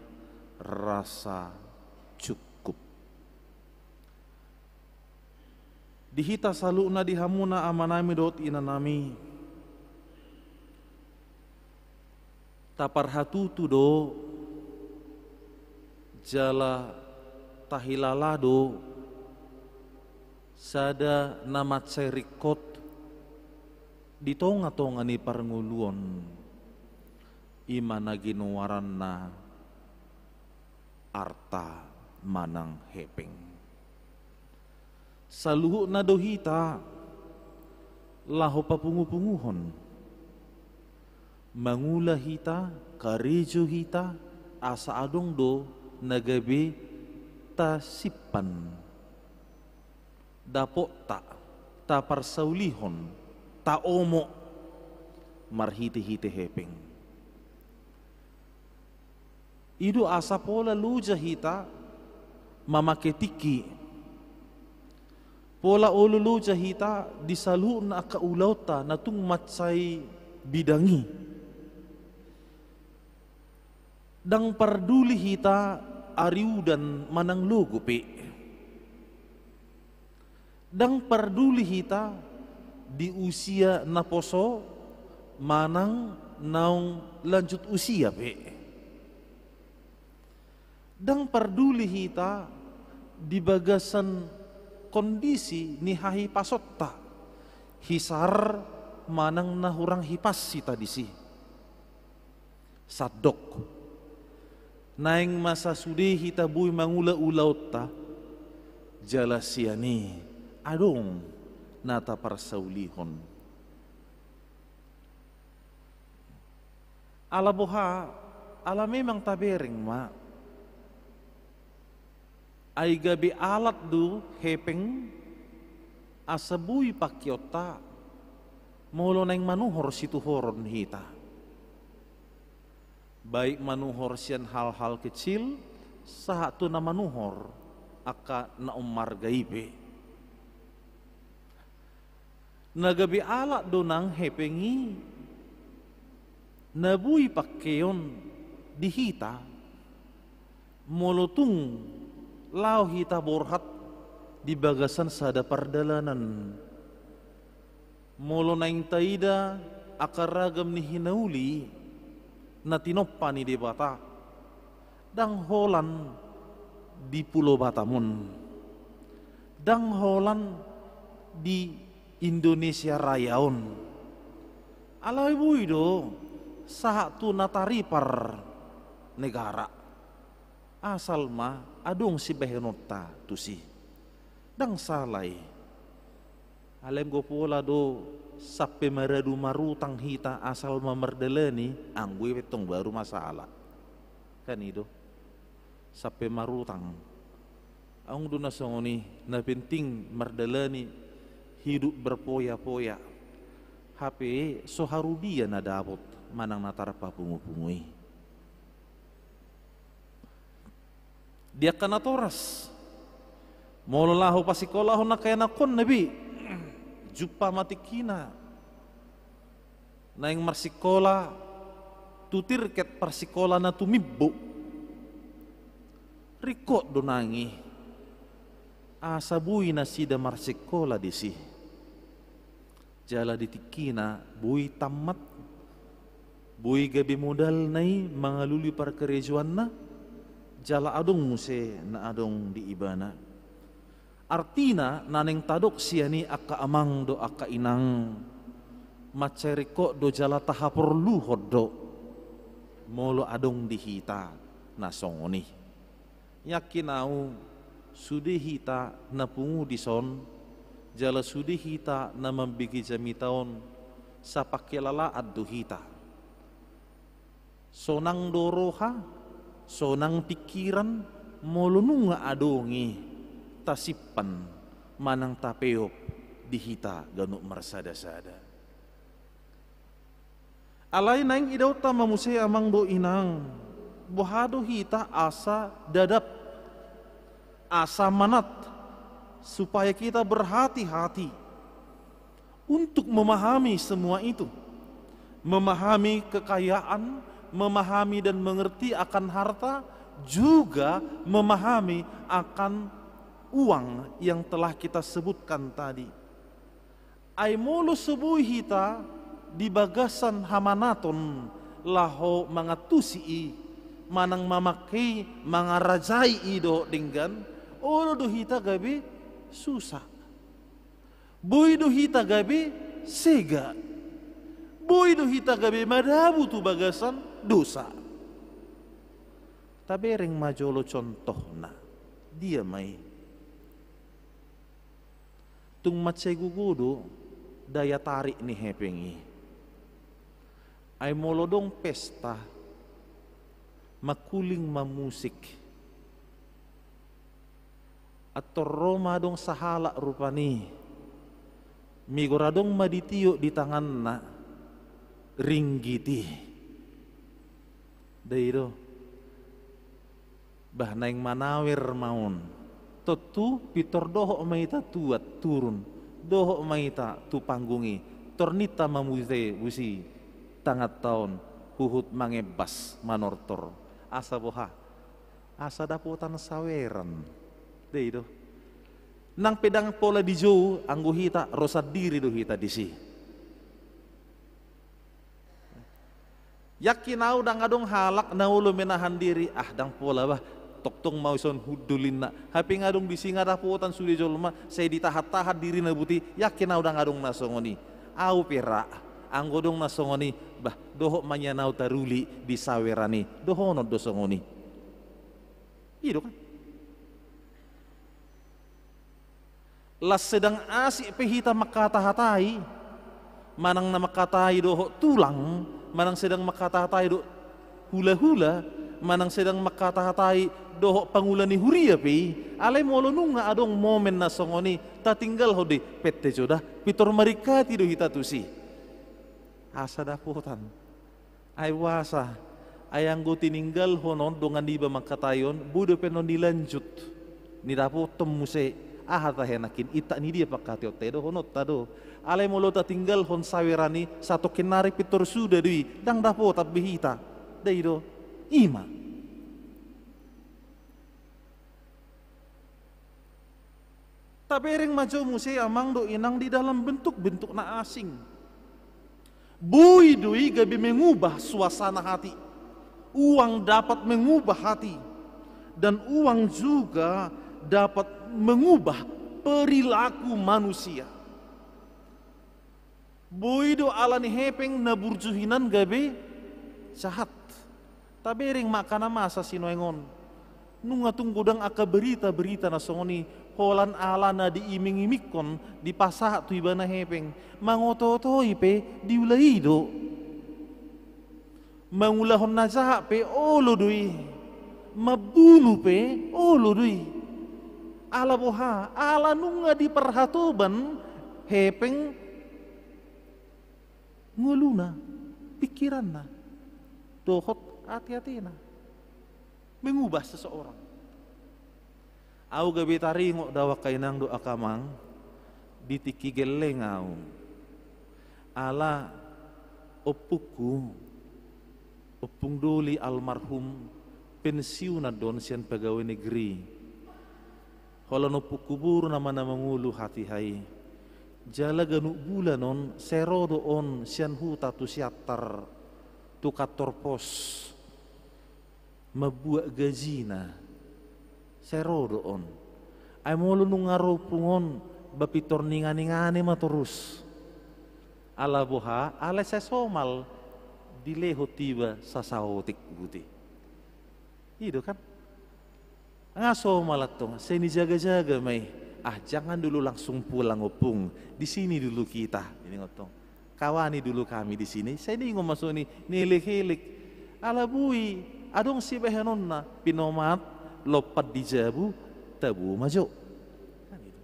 rasa cukup. Dihita saluna dihamuna amanami dot inanami taparhatutu do jala tahilalado sada namat serikot di tonga-tonga ni parnguluon imana ginuwaran na arta manang hepeng saluhu na dohita laho papungu-punguhon mangula hita karejo hita asa adong do nagabi tasipan dapok ta parsaulihon ta omo marhiti-hiti hepeng idu asa pola luja hita mamaketiki pola ulu luja hita disalu na kaulauta na tung matsai bidangi dang parduli hita ariu dan manang lugupi dang parduli hita di usia naposo manang naung lanjut usia pe dang parduli hita di bagasan kondisi ni hahi pasotta hisar manang nahurang hipas sita disi sadok naing masa sudi hita bui mangula ulautta jalasiani adong nata parsaulihon ala boha ala memang tabering ma Ay gabi alat do hepeng asabui pakyota molo nang manuhor situhoron hita. Baik manuhor siyan hal-hal kecil satu na manuhor aka na umar gaibe. Nagabi alat do nang hepengi nabui pakkeyon dihita molotung lao hita borhat di bagasan sada pardalanan molo naing taida akaragam ni hinauli na tinoppa ni debata dang holan di Pulau Batamun dang holan di Indonesia Rayaon alay buido satu nataripar negara asal ma adong si behenota tu si dang salay alem go pola do sape maradu marutang hita asal mamerdeleni anggue betong baru masalah kan itu sape marutang ang do nasongoni na penting mardeleni hidup berpoya-poya HP soharudia na dabot manang natarpa pungu-pungui dia kana toras mololahu pasikolah na kaya nakon nabi jupa matikina naing marsikola tutir ket parsikola na tumibbo rikot donangi asabui na sida marsikola disi jala ditikina bui tamat bui gabi modal nai mangaluli par kerejuan na jala adong muse na adong di ibana artina naneng tadok siani aka amang do aka inang maceriko do jala tahapor luhod do molo adong dihita nasongoni yakinau sudi hita na pungu dison jala sudi hita na mambigi jamitaon sa pakilala addo hita sonang doroha sonang pikiran molununga adongi tasipan manang tapeop di hita ganuk marsada-sada alay naing idaw ta mamuse amang do inang bohado hita asa dadap asa manat supaya kita berhati-hati untuk memahami semua itu, memahami kekayaan, memahami dan mengerti akan harta, juga memahami akan uang yang telah kita sebutkan tadi. Ai mulu sebuih hita di bagasan hamanaton laho mangatusi manang mamakai mangarajai ido dinggan olo do hita gabi susah. Boy do hita gabi sega. Boy do hita gabi madabu tu bagasan dosa. Tabereng majolo contoh na dia mai. Tung matsay gugudo daya tarik ni hepengi. Ay molodong pesta makuling mamusik. Atau Roma dong sahala rupani migoradong maditiyo di tangan na ringgiti dairo bah naing manawir maun totu pitor doho maita tuat turun doho maita tu panggungi tornita mamuse busi tangat taon huhut mangebas manortor asa boha asa daputan saweran itu nang pedang pola di jauh anggo hita rosad diri do hita disi yakin au dang adong halak na ulo menahan diri dang pola bah toktong mau son hudulin na hapi ngadong bisi ngadaputan sudi jolma saya ditahat-tahat diri na buti yakin au dang adong nasongoni au pera anggo dong nasongoni bah doho manyanau taruli di sawerani doho no dosongoni itu kan las sedang asik pehita makatahatai manang na makatahay do tulang manang sedang makatahatai do hula-hula manang sedang makatahatai doho pangulani huria pi alay molo nunga adong momen na songoni tatinggal hodi pette joda pitor marikati do hitatusi asa daputan ay wasa ayang go tininggal honon dongan diba makatayon budo penon dilanjut ni dapo temuse ahatahenakin ita ni dia pakatio tedo honot tado alay molo tatinggal hon sawirani satu kinari pitor suda dui dang dapo tabbihita daido ima tabereng majo muse amang do inang di dalam bentuk-bentuk na asing. Bui dui gabi mengubah suasana hati. Uang dapat mengubah hati. Dan uang juga dapat mengubah perilaku manusia. Bui do alani hepeng na burjuhinan gabi jahat. Tabereng makana masa sinoengon. Nunga tunggudang aka berita-berita na songoni holan ala na diiming-imikon di pasah tu iba na hepeng mangototo ipe diulaido mangulahon na jaha pe olo dui mabulu pe olo dui ala boha ala nunga di perhatoban hepeng nguluna pikiran na dohot hati-hati na mengubah seseorang. Au gabi taringo dawa kainang do akamang ditiki geleng au. Ala opuku opung doli almarhum pensiun na don sian pegawai negeri. Holan opuku buru nama-nama ngulu hati hai. Jala ganu bulanon serodo on sian huta tu siatar tu kantor pos. Mabuak gajina serodo on ay molo nung ngarupungon bapitor ningani-ngani maturus ala boha ala sesomal dileho tiba sasaotik buti itu kan ngaso malatong seni jaga-jaga may jangan dulu langsung pulang opung di sini dulu kita ini ngotong kawani dulu kami di sini saya ini masuk nih nilik-hilik ala bui adong si behenon na pinomat lopat di jabu tabu majo kan itu.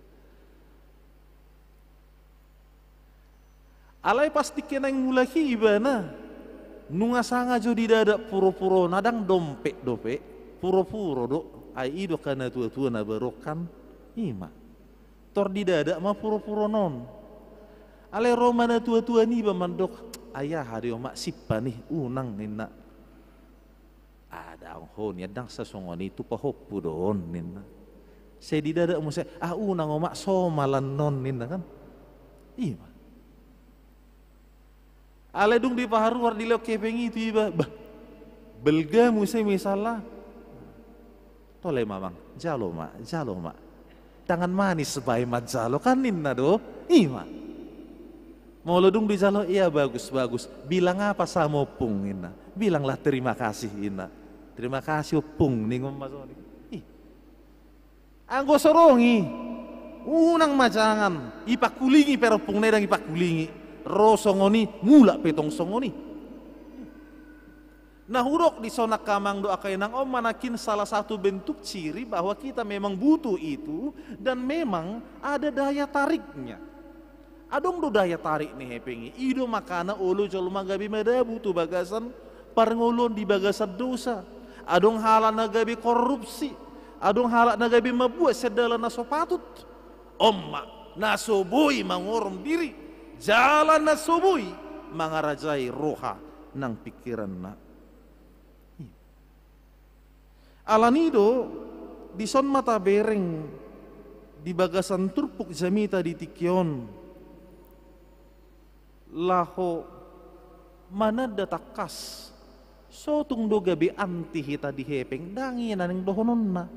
Alay pasti kena yang mulaki ibana nunga sanga jo di dada puro-puro nadang dompet puro-puro do ai ido kana tua-tua na barokan ima tor di dada ma puro-puro non alay romana tua-tua ni ba mandok ayah hari mak sipa nih unang nina ada ang hon yadang sa songoni itu pahoppo doon nina saya di dada mo saya unang omak somalan non nina kan iya ale dung di paharuar di leo kepeng itu iba bah belga mo saya misalnya tole mamang jalo mak tangan manis sebaik mat jalo kan nina do iya mau dung di jalo iya bagus bilang apa sama opung nina bilanglah terima kasih ina terima kasih opung ning masoni anggo sorongi unang majangan ipakulingi pero opung nedang ipakulingi ro songoni ngula petong songoni nah hurok di sonak kamang doa kainang manakin salah satu bentuk ciri bahwa kita memang butuh itu dan memang ada daya tariknya adong do daya tarik nih hepengi ido makana ulu jolo magabi madabu tu bagasan parngulon di bagasan dosa adong hala nagabi korupsi adong hala nagabi mabuat sedala nasopatut omma nasobui mangorom diri jalan nasobui mangarajai roha nang pikiran na alanido di son mata bereng di bagasan turpuk jamita di tikyon laho mana datakas so tung do gabi anti hita di hepeng dangi naning dohonon na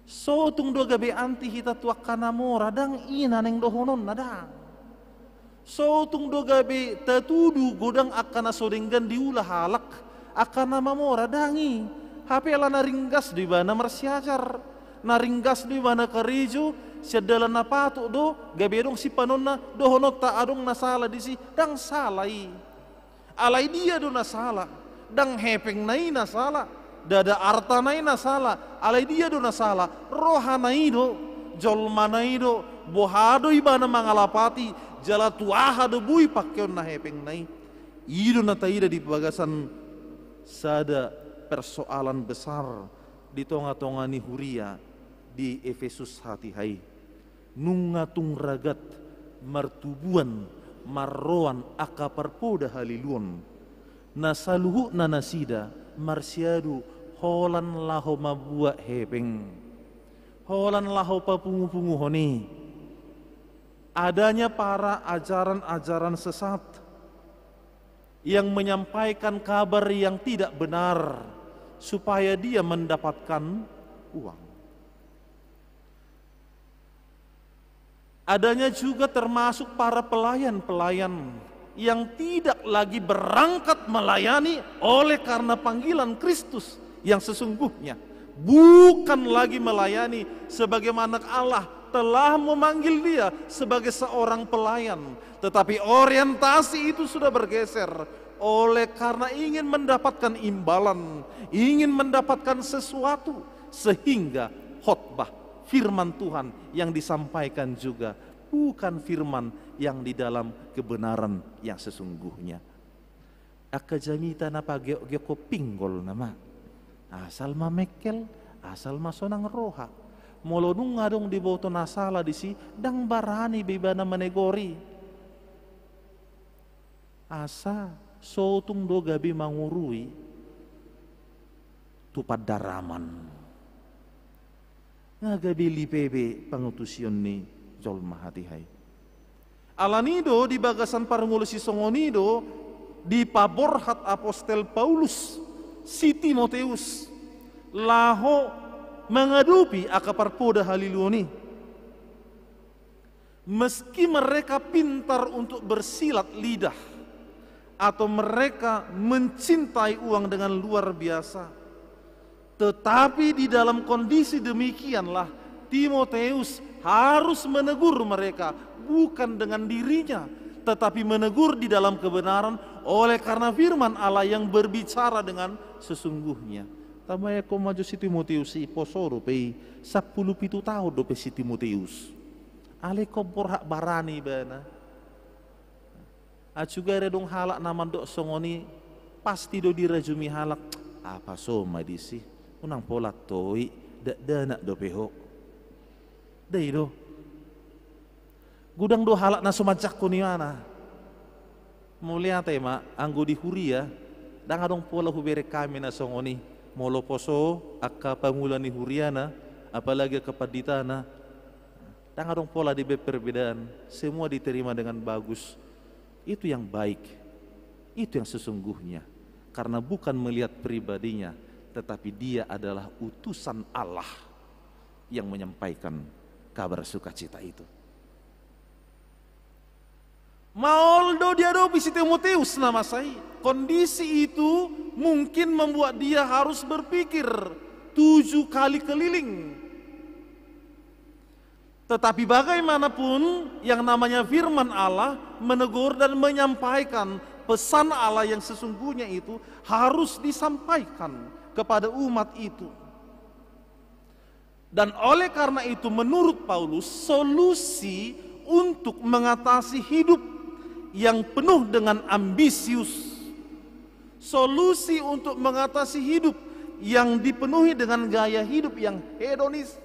so tung do gabi anti hita tuak kanamora dang ina neng dohonon na dang so tung do gabi tatudu godang akana sodenggan diulah halak akana mamora dangi hape ala naringgas di bana marsiajar naringgas di bana karijo sedala na pato do gabi dong si panon na dohonot ta adong nasala di si dang salai alai dia do nasala dang hepeng nai na salah, dada arta nai na salah, alai dia do na salah, roha nai do, jolma nai do, bohado ibana mangalapati, jala tuaha do bui pakyon na hepeng nai. Ido na taida di bagasan sada persoalan besar di tonga-tonga ni huria di Efesus hati hai. Nungatung ragat martubuan marroan akaparpoda haliluon. Nasaluhu nanasida marsiadu holan laho mabua hepeng. Holan laho papungu-pungu honi. Adanya para ajaran-ajaran sesat yang menyampaikan kabar yang tidak benar supaya dia mendapatkan uang. Adanya juga termasuk para pelayan-pelayan yang tidak lagi berangkat melayani oleh karena panggilan Kristus yang sesungguhnya. Bukan lagi melayani sebagaimana Allah telah memanggil dia sebagai seorang pelayan. Tetapi orientasi itu sudah bergeser oleh karena ingin mendapatkan imbalan, ingin mendapatkan sesuatu, sehingga khotbah firman Tuhan yang disampaikan juga bukan firman yang di dalam kebenaran yang sesungguhnya. Akajamita napa geoko pinggol nama asal mamekel, asal masonang roha molonung ngadong di boto nasala di si dang barani bebana menegori asa sotung do gabi mangurui tupad daraman ngagabi lipebe pangutusion ni jolma hati hai alanido di bagasan parngulusi songonido di paborhat apostel Paulus si Timoteus laho mengadupi akaparpoda haliluoni. Meski mereka pintar untuk bersilat lidah atau mereka mencintai uang dengan luar biasa, tetapi di dalam kondisi demikianlah Timoteus harus menegur mereka bukan dengan dirinya, tetapi menegur di dalam kebenaran oleh karena firman Allah yang berbicara dengan sesungguhnya. Tamaya ko maju si Timoteus si posoro pe 17 tahun do pe si Timoteus. Ale ko borhak barani bana. Acuga redong halak naman do songoni pasti do dirajumi halak apa soma disi unang pola toi dana do peho. Dai do. Gudang do halak na sumajak ko ni mana. Mulia tema anggo di huria dang adong pola hubere kami na songoni molo poso akka pamulan ni huriana apalagi kepaditana dang adong pola di perbedaan semua diterima dengan bagus. Itu yang baik, itu yang sesungguhnya karena bukan melihat pribadinya tetapi dia adalah utusan Allah yang menyampaikan kabar sukacita itu. Maoldo dia do si Timoteus nama saya. Kondisi itu mungkin membuat dia harus berpikir 7 kali keliling. Tetapi bagaimanapun yang namanya firman Allah menegur dan menyampaikan pesan Allah yang sesungguhnya itu harus disampaikan kepada umat itu. Dan oleh karena itu menurut Paulus solusi untuk mengatasi hidup yang penuh dengan ambisius, solusi untuk mengatasi hidup yang dipenuhi dengan gaya hidup yang hedonis,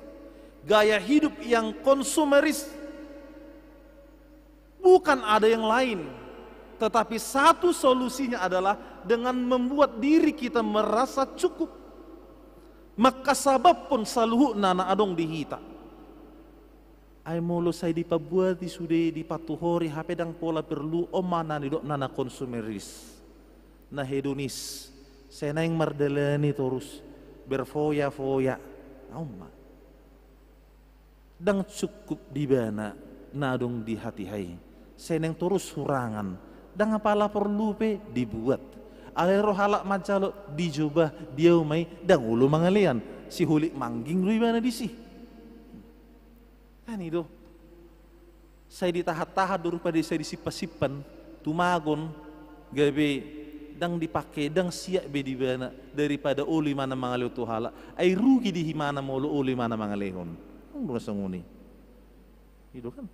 gaya hidup yang konsumeris, bukan ada yang lain, tetapi satu solusinya adalah dengan membuat diri kita merasa cukup. Maka sabab pun saluhu nana adong dihita. Ay molo say di pabuat di sude di patuhori hapedang pola perlu omana ni dok nana konsumeris na hedonis senang mardelani terus berfoya-foya amma dang cukup di bana nadong di hati hai senang terus surangan dang apala perlu pe dibuat alero halak macalo dicoba dia umay dang ulu mangalian si hulik mangging lu bana di si kan itu saya ditahat-tahat dulu pada saya disipas-sipan tumagon gabe dang dipakai dang siap be di bana daripada uli mana mangaleu tuhala ai rugi di himana molo uli mana mangalehon ngurus nguni itu kan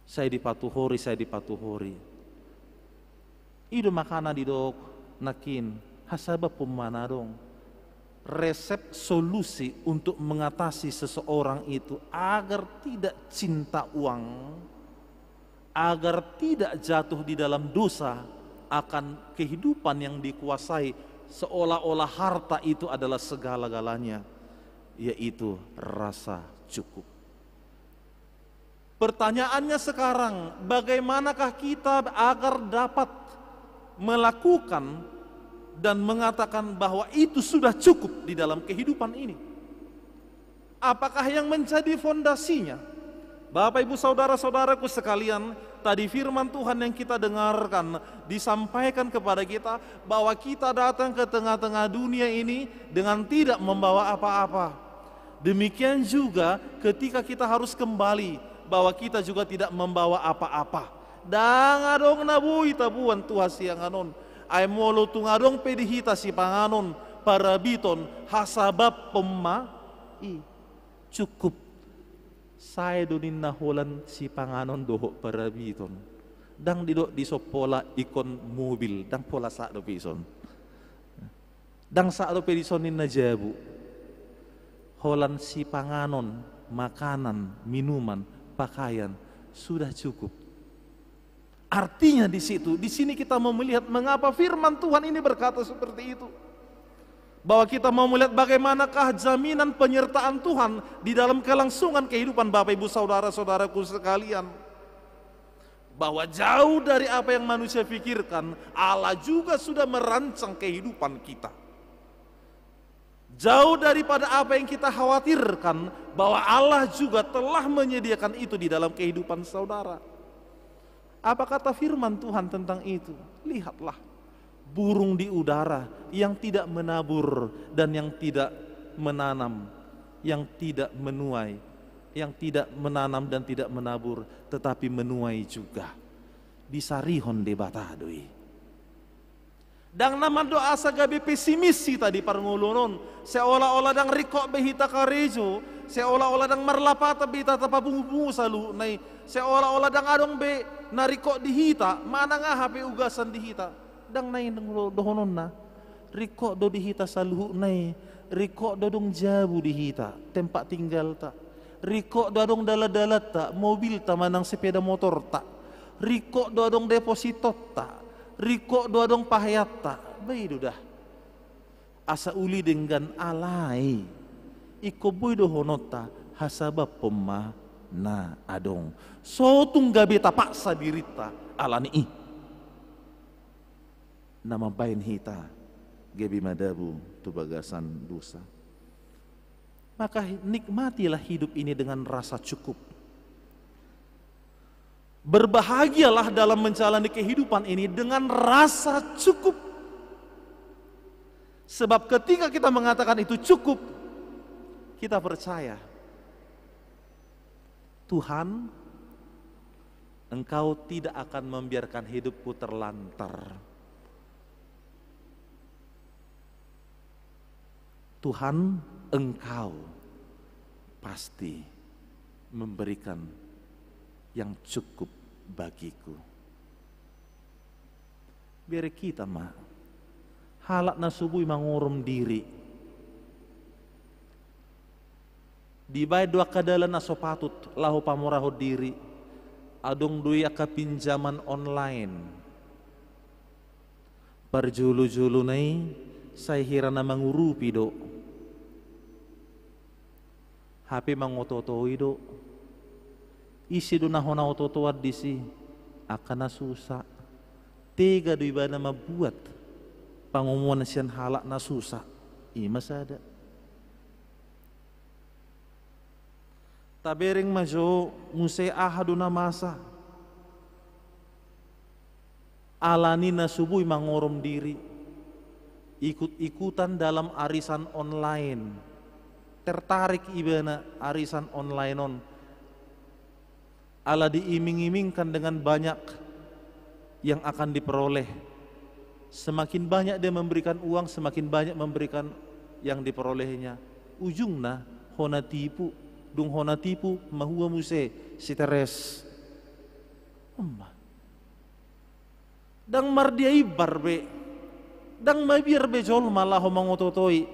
saya dipatuhori itu makana didok nakin hasaba pemana dong resep solusi untuk mengatasi seseorang itu agar tidak cinta uang, agar tidak jatuh di dalam dosa akan kehidupan yang dikuasai seolah-olah harta itu adalah segala-galanya, yaitu rasa cukup. Pertanyaannya sekarang, bagaimanakah kita agar dapat melakukan dan mengatakan bahwa itu sudah cukup di dalam kehidupan ini? Apakah yang menjadi fondasinya? Bapak ibu saudara-saudaraku sekalian, tadi firman Tuhan yang kita dengarkan disampaikan kepada kita bahwa kita datang ke tengah-tengah dunia ini dengan tidak membawa apa-apa. Demikian juga ketika kita harus kembali, bahwa kita juga tidak membawa apa-apa. Dangadong nabui tabuan Tuhan siang anon. Ay molo tungadong pedihita si panganon para biton hasabab pemma cukup saya donin naholan si panganon doho para biton dang didok di sopola ikon mobil dang pola sa do pison dang sa do pedisonin na jabu holan si panganon makanan minuman pakaian sudah cukup. Artinya di sini kita mau melihat mengapa firman Tuhan ini berkata seperti itu. Bahwa kita mau melihat bagaimanakah jaminan penyertaan Tuhan di dalam kelangsungan kehidupan Bapak Ibu saudara-saudaraku sekalian. Bahwa jauh dari apa yang manusia pikirkan, Allah juga sudah merancang kehidupan kita. Jauh daripada apa yang kita khawatirkan, bahwa Allah juga telah menyediakan itu di dalam kehidupan saudara. Apa kata firman Tuhan tentang itu? Lihatlah, burung di udara yang tidak menabur dan yang tidak menanam, yang tidak menuai, yang tidak menanam dan tidak menabur, tetapi menuai juga. Disarihon de batadoi. Dang nama doa sagabi pesimisi tadi parngulunon, seolah-olah dang rikok behita karejo, seolah-olah dang marlapata behita tapabungu salu nai, seolah-olah dang adong be narikok dihita, mana nga hape ugasan dihita, dang nai dohonon na, rikok do dihita saluhu nai, rikok do dong jabu dihita, tempat tinggal tak, rikok do dong dalat-dalat tak, mobil tak manang sepeda motor tak, rikok do dong deposito tak, rikok do dong pahayat tak, bayi dah, asa uli dengan alai, iko boy do honota hasabab pemma na adong so tunggabe tapaksa dirita alani nama bain hita gabi madabu tu bagasan dosa. Maka nikmatilah hidup ini dengan rasa cukup. Berbahagialah dalam menjalani kehidupan ini dengan rasa cukup. Sebab ketika kita mengatakan itu cukup, kita percaya Tuhan, Engkau tidak akan membiarkan hidupku terlantar. Tuhan, Engkau pasti memberikan yang cukup bagiku. Biar kita mah halak na subuh mangurum diri. Di bay dua kadalan na sopatut lahu pamuraho diri. Adong dui aka pinjaman online. Parjulu-julu nai saya hira na mangurupi do. HP mangototoi do. Isi do na hona ototoad disi akan na susah. Tega do iba na mabuat pangumuan siyan halak na susah. Ima sada. Tabering majo musay ahado na masa. Alani na subuh mangorom diri. Ikut-ikutan dalam arisan online. Tertarik iba na arisan online on. Ala diiming-imingkan dengan banyak yang akan diperoleh Semakin banyak dia memberikan uang, semakin banyak memberikan yang diperolehnya. Ujungna hona tipu, dung hona tipu mahua muse si teres. Dang mardia ibar be, dang mabir be jol malah mangototoi.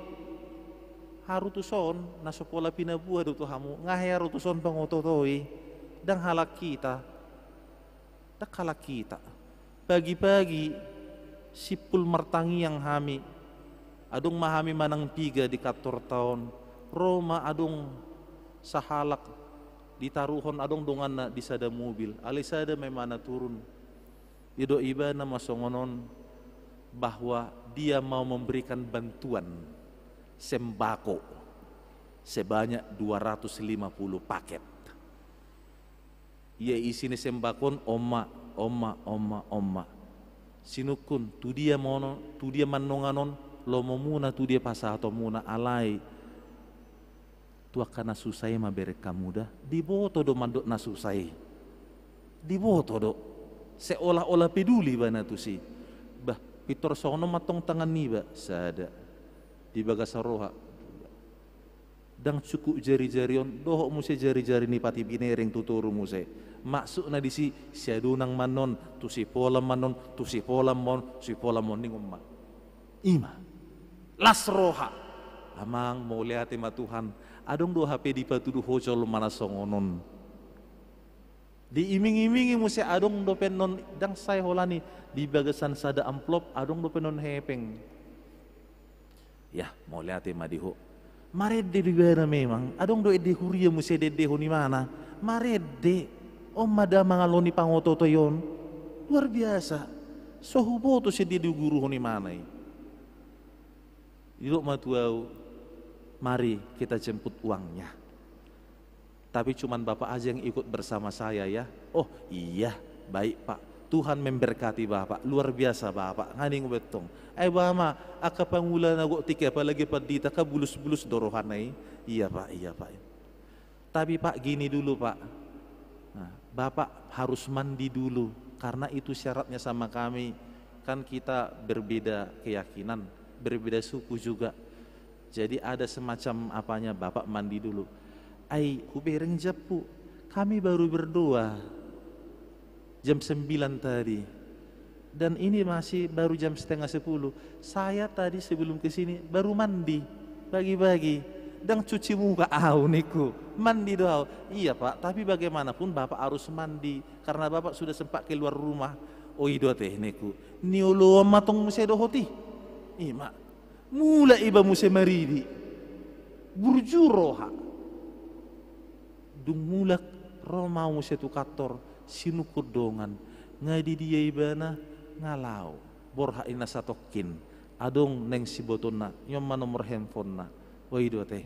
Harutuson nasopola pinabua do hamu ngahaya harutuson pangototoi, dang halak kita, dak halak kita. Pagi-pagi sipul martangi yang hami, adung mahami manang piga di kator tahun, Roma adung sahalak ditaruhon adung dongan na di sada mobil, alisada may mana turun. Ido iba na masongonon bahwa dia mau memberikan bantuan sembako sebanyak 250 paket. Ia isini sembakon oma. Sinukun tu dia manonganon lomo muna tu dia pasato muna alai. Tu akan nasusai mabere kamuda diboto do mandok nasusai. Diboto do seolah-olah peduli bana tu si. Bah pitor sono matong tangan ni ba sada di bagasaroha. Dang cukup jari-jarion dohok muse jari-jari ni pati binering tuturu muse. Maksud na di si siadunang manon tu si polam manon tu si polam mon ning umma. Ima las roha amang mau lihat ma Tuhan adong do HP di patudu hojol mana songonon di iming-imingi muse adong do penon dang sai holani di bagasan sada amplop adong do penon hepeng ya mau lihat ma diho marede di bana memang adong do ede huria muse dede honi mana marede mada mangaloni pangototo yon luar biasa sohuboto si di guru honi manai yuk matuau mari kita jemput uangnya tapi cuman bapak aja yang ikut bersama saya ya. Oh iya baik pak, Tuhan memberkati bapak luar biasa bapak nganing betong bama aka pangula nago tike apalagi padita ka bulus-bulus dorohanai. Iya pak tapi pak gini dulu pak. Nah, bapak harus mandi dulu karena itu syaratnya sama kami. Kan kita berbeda keyakinan, berbeda suku juga. Jadi ada semacam apanya bapak mandi dulu. Hubereng japu, kami baru berdoa jam 9 tadi. Dan ini masih baru jam setengah 10. Saya tadi sebelum kesini baru mandi pagi-pagi. Dan cuci muka niku mandi doa. Iya pak, tapi bagaimanapun bapak harus mandi karena bapak sudah sempat keluar rumah. Oh ido teh niku niolo matong muse dohoti. Ima mula iba muse maridi burjuroha dung mulak Roma muse tu kator sinukur dongan ngadi dia ibana ngalau borha ina satokin adong neng sibotonna nyom nomor handphone na. Woi do teh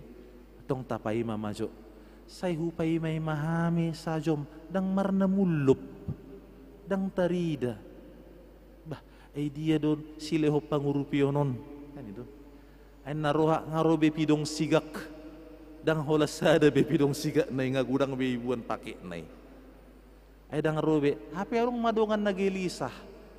tong tapai mamajo sai hupai mai mahami sajom dang marna mulup dang tarida bah dia don sileho pangurupionon kan itu ay naroha ngarobe pidong sigak dang hola sada be pidong sigak nai ngagudang be ibuan pake nai ay dang robe hape arung madongan nagilisah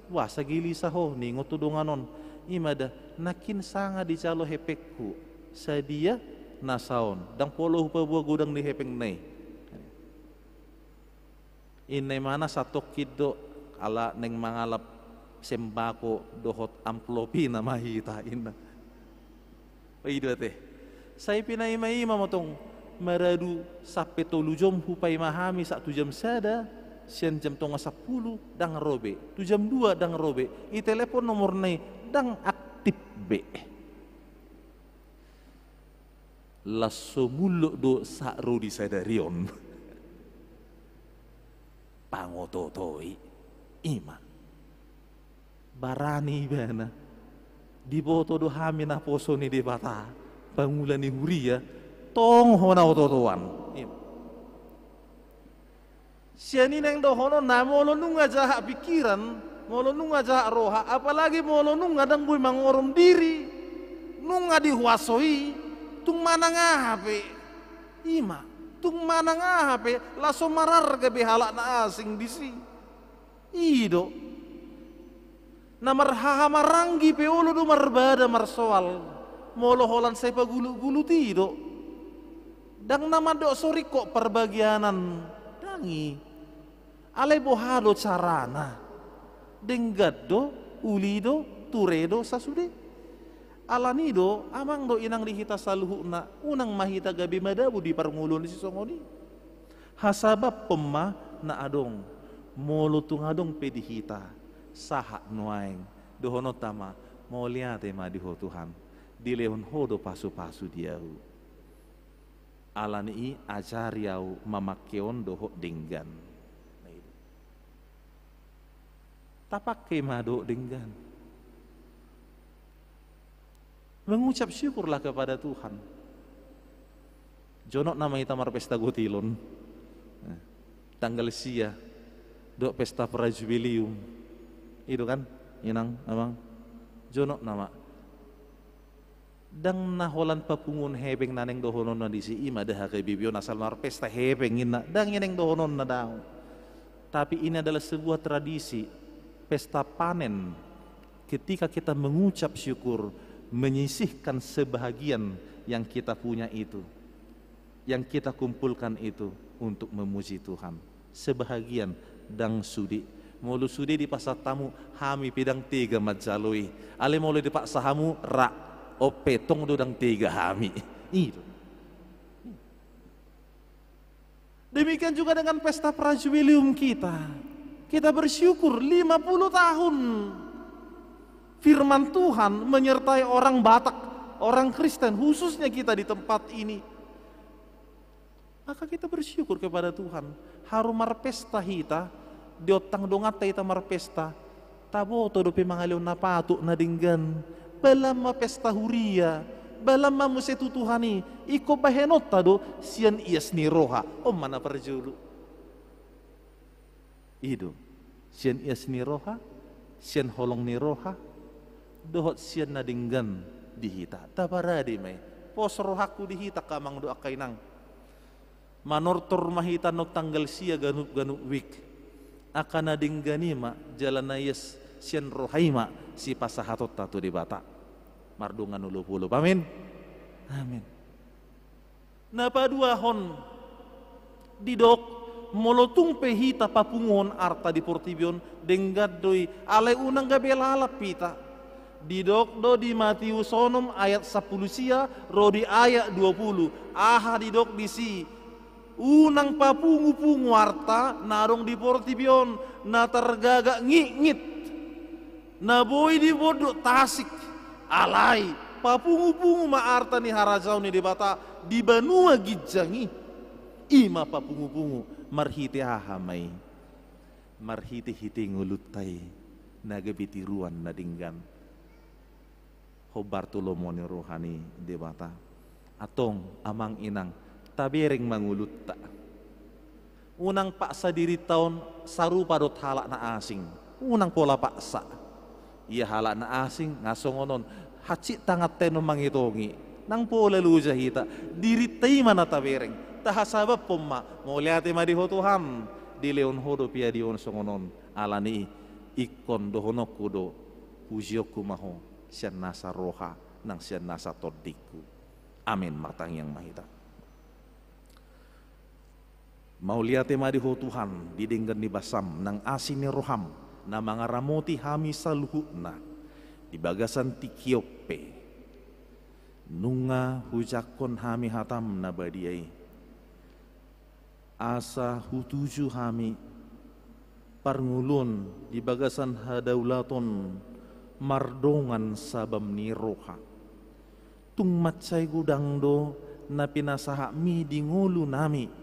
wah sagilisah ho ningo tudonganon imada nakin sanga di calo hepekku sadia nasaon dang polo hupa buah gudang di hepeng nai inai mana satu kido ala neng mangalap sembako dohot amplopi nama hita ina ido teh saya pinai mai mamotong maradu sape tolu jom hupai mahami 1 jam sada sian jam tonga 10 dang robe 2 jam 2 dang robe i telepon nomor nai dang aktif be lasso muluk do sakro di sadarion pangototoi ima barani bana di boto do hamina poso ni di bata bangulan ni huria tong hona ototoan siani neng do hono na molo nunga jaha pikiran molo nunga jaha roha apalagi molo nunga dang boy mangorom diri nunga dihuasoi tung mana ngahape ima tung mana ngahape laso marar gabe halak na asing disi ido Na marhahamaranggi peolo do marbada marsoal. Moloholan saya pagulu-gulu tido. Dang nama do sorry kok perbagianan dangi. Ale bohado carana. Denggad do, ulido, turedo sasude. Alanido amang do inang dihita saluhu na unang mahita gabi madabu di parngulon si songoni. Hasabab pemma na adong molutung adong pedihita. Saha nuaing dohono tama mau lihat ma diho Tuhan di lehon hodo pasu-pasu diau alani ajariau mamakeon doho denggan tapak kemado denggan mengucap syukurlah kepada Tuhan. Jonok nama itamar pesta gotilon tanggal sia do pesta prajubilium itu kan inang amang jono nama dang naholan papungun hebeng naneng dohonon na disi ima dah kay bibio nasal mar pesta hebeng ina dang ineng dohonon na daw. Tapi ini adalah sebuah tradisi pesta panen ketika kita mengucap syukur menyisihkan sebahagian yang kita punya itu yang kita kumpulkan itu untuk memuji Tuhan sebahagian dang sudi mulu sudi di pasar tamu hami pidang 3 majalui ale mulu di pak sahamu rak opetong dudang 3 hami itu. Demikian juga dengan pesta prajubilium kita bersyukur 50 tahun firman Tuhan menyertai orang Batak, orang Kristen khususnya kita di tempat ini, maka kita bersyukur kepada Tuhan. Harumar pesta hita diotang dongat tayo tamar pesta tabo todo pimangaliw na pato na dinggan balam ma pesta huria balam ma musetu Tuhani iko bahenot tado siyan iyas ni roha o mana parjulu ido siyan iyas ni roha siyan holong ni roha dohot siyan na dinggan dihita tabaradi may pos rohaku dihita kamang do akay nang manortor mahita no tanggal siya ganup week akan ading ganima jalan nayas sian rohaima si pasahatot tatu di bata mardungan ulu puluh amin amin napa dua hon didok molotung pehita papungon arta di portibion denggad doi ale unang gabelalap pita didok do di Matius sonom ayat 10 sia rodi ayat 20 aha didok di si unang papungu-pungu warta narong di portibion na tergagak ngit-ngit na boy di bodoh tasik alay papungu-pungu maarta ni harajau ni di bata di banua gijangi ima papungu-pungu marhiti hahamay marhiti-hiti ngulutai nagabitiruan na dinggan ho Bartolomeo rohani di bata atong amang inang tabering mangulut ta. Unang paksa diri taon sarupa dot halak na asing. Unang pola paksa. Iya halak na asing ngasongonon hacit tangat teno mangitongi. Nang pola luja hita diri tay mana tabering. Tahasabab pomma mau lihat ma diho Tuhan di leon hodo pia dion songonon alani ikon dohono kudo hujioku maho sian nasa roha nang sian nasa todiku. Amin matang yang mahita. Mau lihat ma diho Tuhan didenggan di basam nang asin ni roham na mga ramoti hami saluhuna di bagasan tikiope nunga hujakon hami hatam na badiay asa hutuju hami parngulun di bagasan hadaulaton mardongan sabam ni roha tung matsay gudang do na pinasaha mi di ngulu nami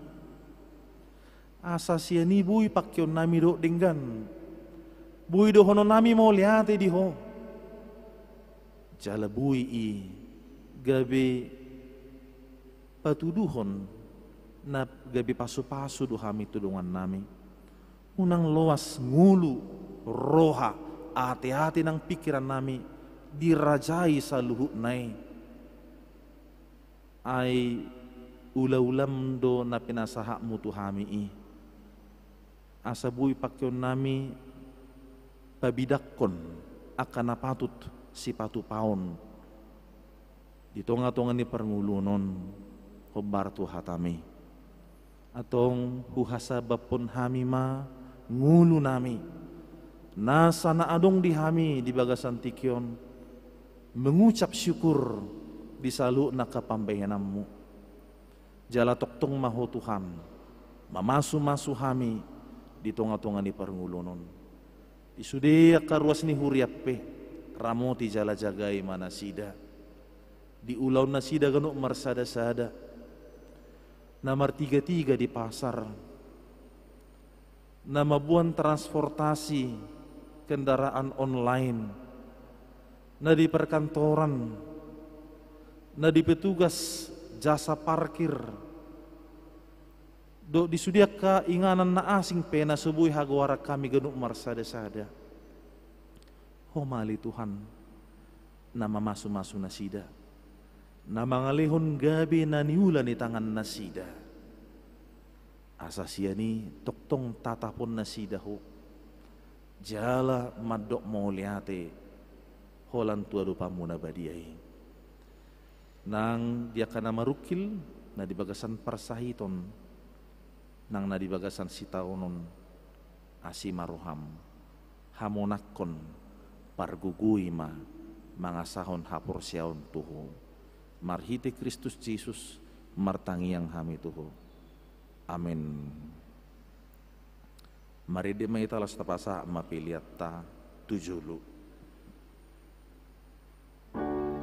asa siya ni buy pakyon nami do dinggan buy do hono nami mo liate di ho jala buy i gabi patuduhon na gabi pasu-pasu do hami tudungan nami unang loas ngulu roha hati-hati ng pikiran nami dirajai sa luhut nai ay ula-ulam do na pinasaha mo to hami i asabuy pakyon nami pabidakkon akan napatut si patu paon di tonga-tonga ni perngulunon hobar tu hatami atong huhasabapon hami ma ngulu nami nasa na adong di hami di bagasan tikyon mengucap syukur di salu na kapambayanammu jala toktong maho Tuhan mamasu-masu hami di tonga-tonga ni perngulunon isudia karuas ni huriappe ramoti jala jagai mana sida di ulau nasida ganuk marsada-sada nomor 33 di pasar nama buan transportasi kendaraan online na di perkantoran na di petugas jasa parkir do disudia ka inganan na asing pena subuhi hagwara kami ganuk marsada-sada homali Tuhan nama masu-masu nasida na mangalihon gabi na niula ni tangan nasida asasya ni toktong tatapon nasida ho jala madok mauliate holan tua dupa muna badiai nang dia kana marukil na di bagasan parsahiton nang na di bagasan sitaonon asimaruham hamonakon pargugui ma mangasahon hapor siaon tuho marhite Kristus Jesus martangiang hami tuho amin. Mari di maitalas tapasa mapiliat ta tujulu. Lord,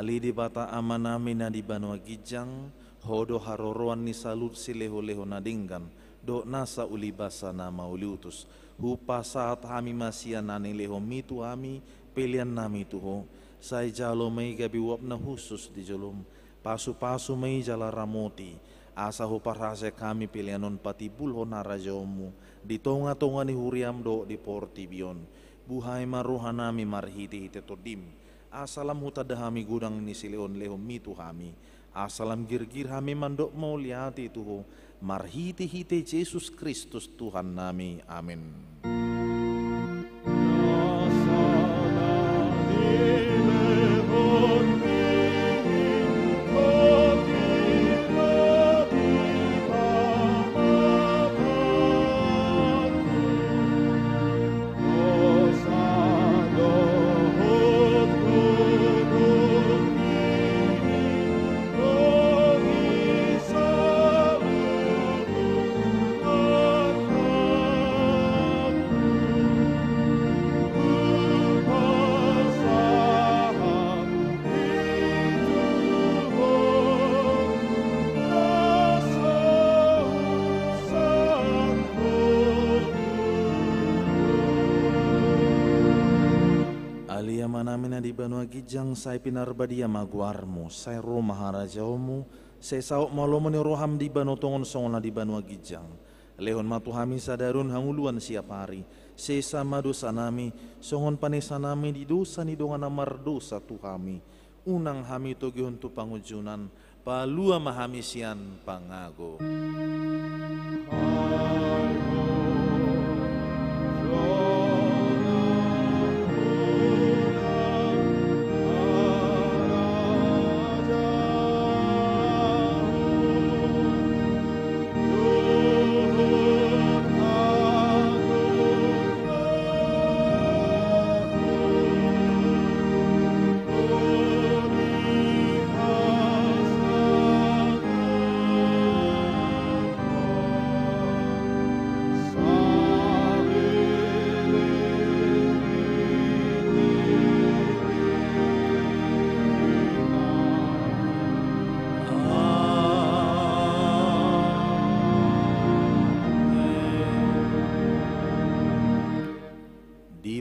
Ali di bata amanami na di banwa gijang, hodo haroroan ni salut si leho-leho na dinggan, do nasa ulibasa na mauliutus. Hupa saat hami masya nani leho mitu hami, pilihan nami tuho, say jalo may gabiwap na husus di jolom, pasu-pasu may jala ramoti, asa huparase kami pilihanon pati bulho na rajomu, di tonga-tonga ni huriam do di portibion, buhay maruhan nami marhiti-hiti todim, asalam hutadahami gudang ni sileon leho mitu hami, asalam girgir hami mandok mau liati tuho, marhiti-hiti Yesus Kristus Tuhan nami, amin. Namin na di banwa gijang say pinarbadia maguarmo, say ro maharajaomu, say saok malomo ni roham di bano tongon songon na di banwa gijang. Lehon matuhami sadarun hanguluan siap hari, say sama dosa nami, songon panesa nami di dosa ni dongan amar dosa tuhami. Unang hami togihon tu pangujunan, palua mahami sian pangago.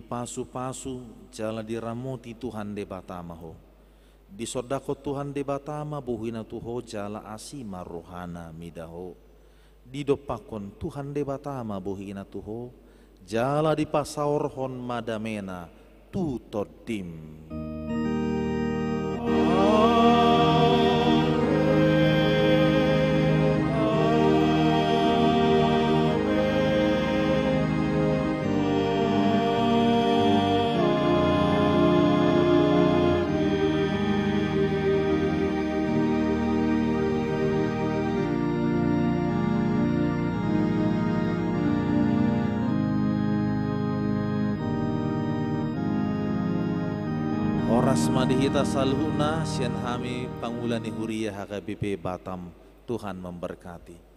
Pasu-pasu jala diramoti Tuhan de batamaho, di sodako Tuhan de batama buhina tuho jala asima rohana midaho, di dopakon Tuhan de batama buhina tuho jala di pasaor hon madamena tu todim. Oras madihita salhuna sian hami pangulan ni Huria HKBP Batam, Tuhan memberkati.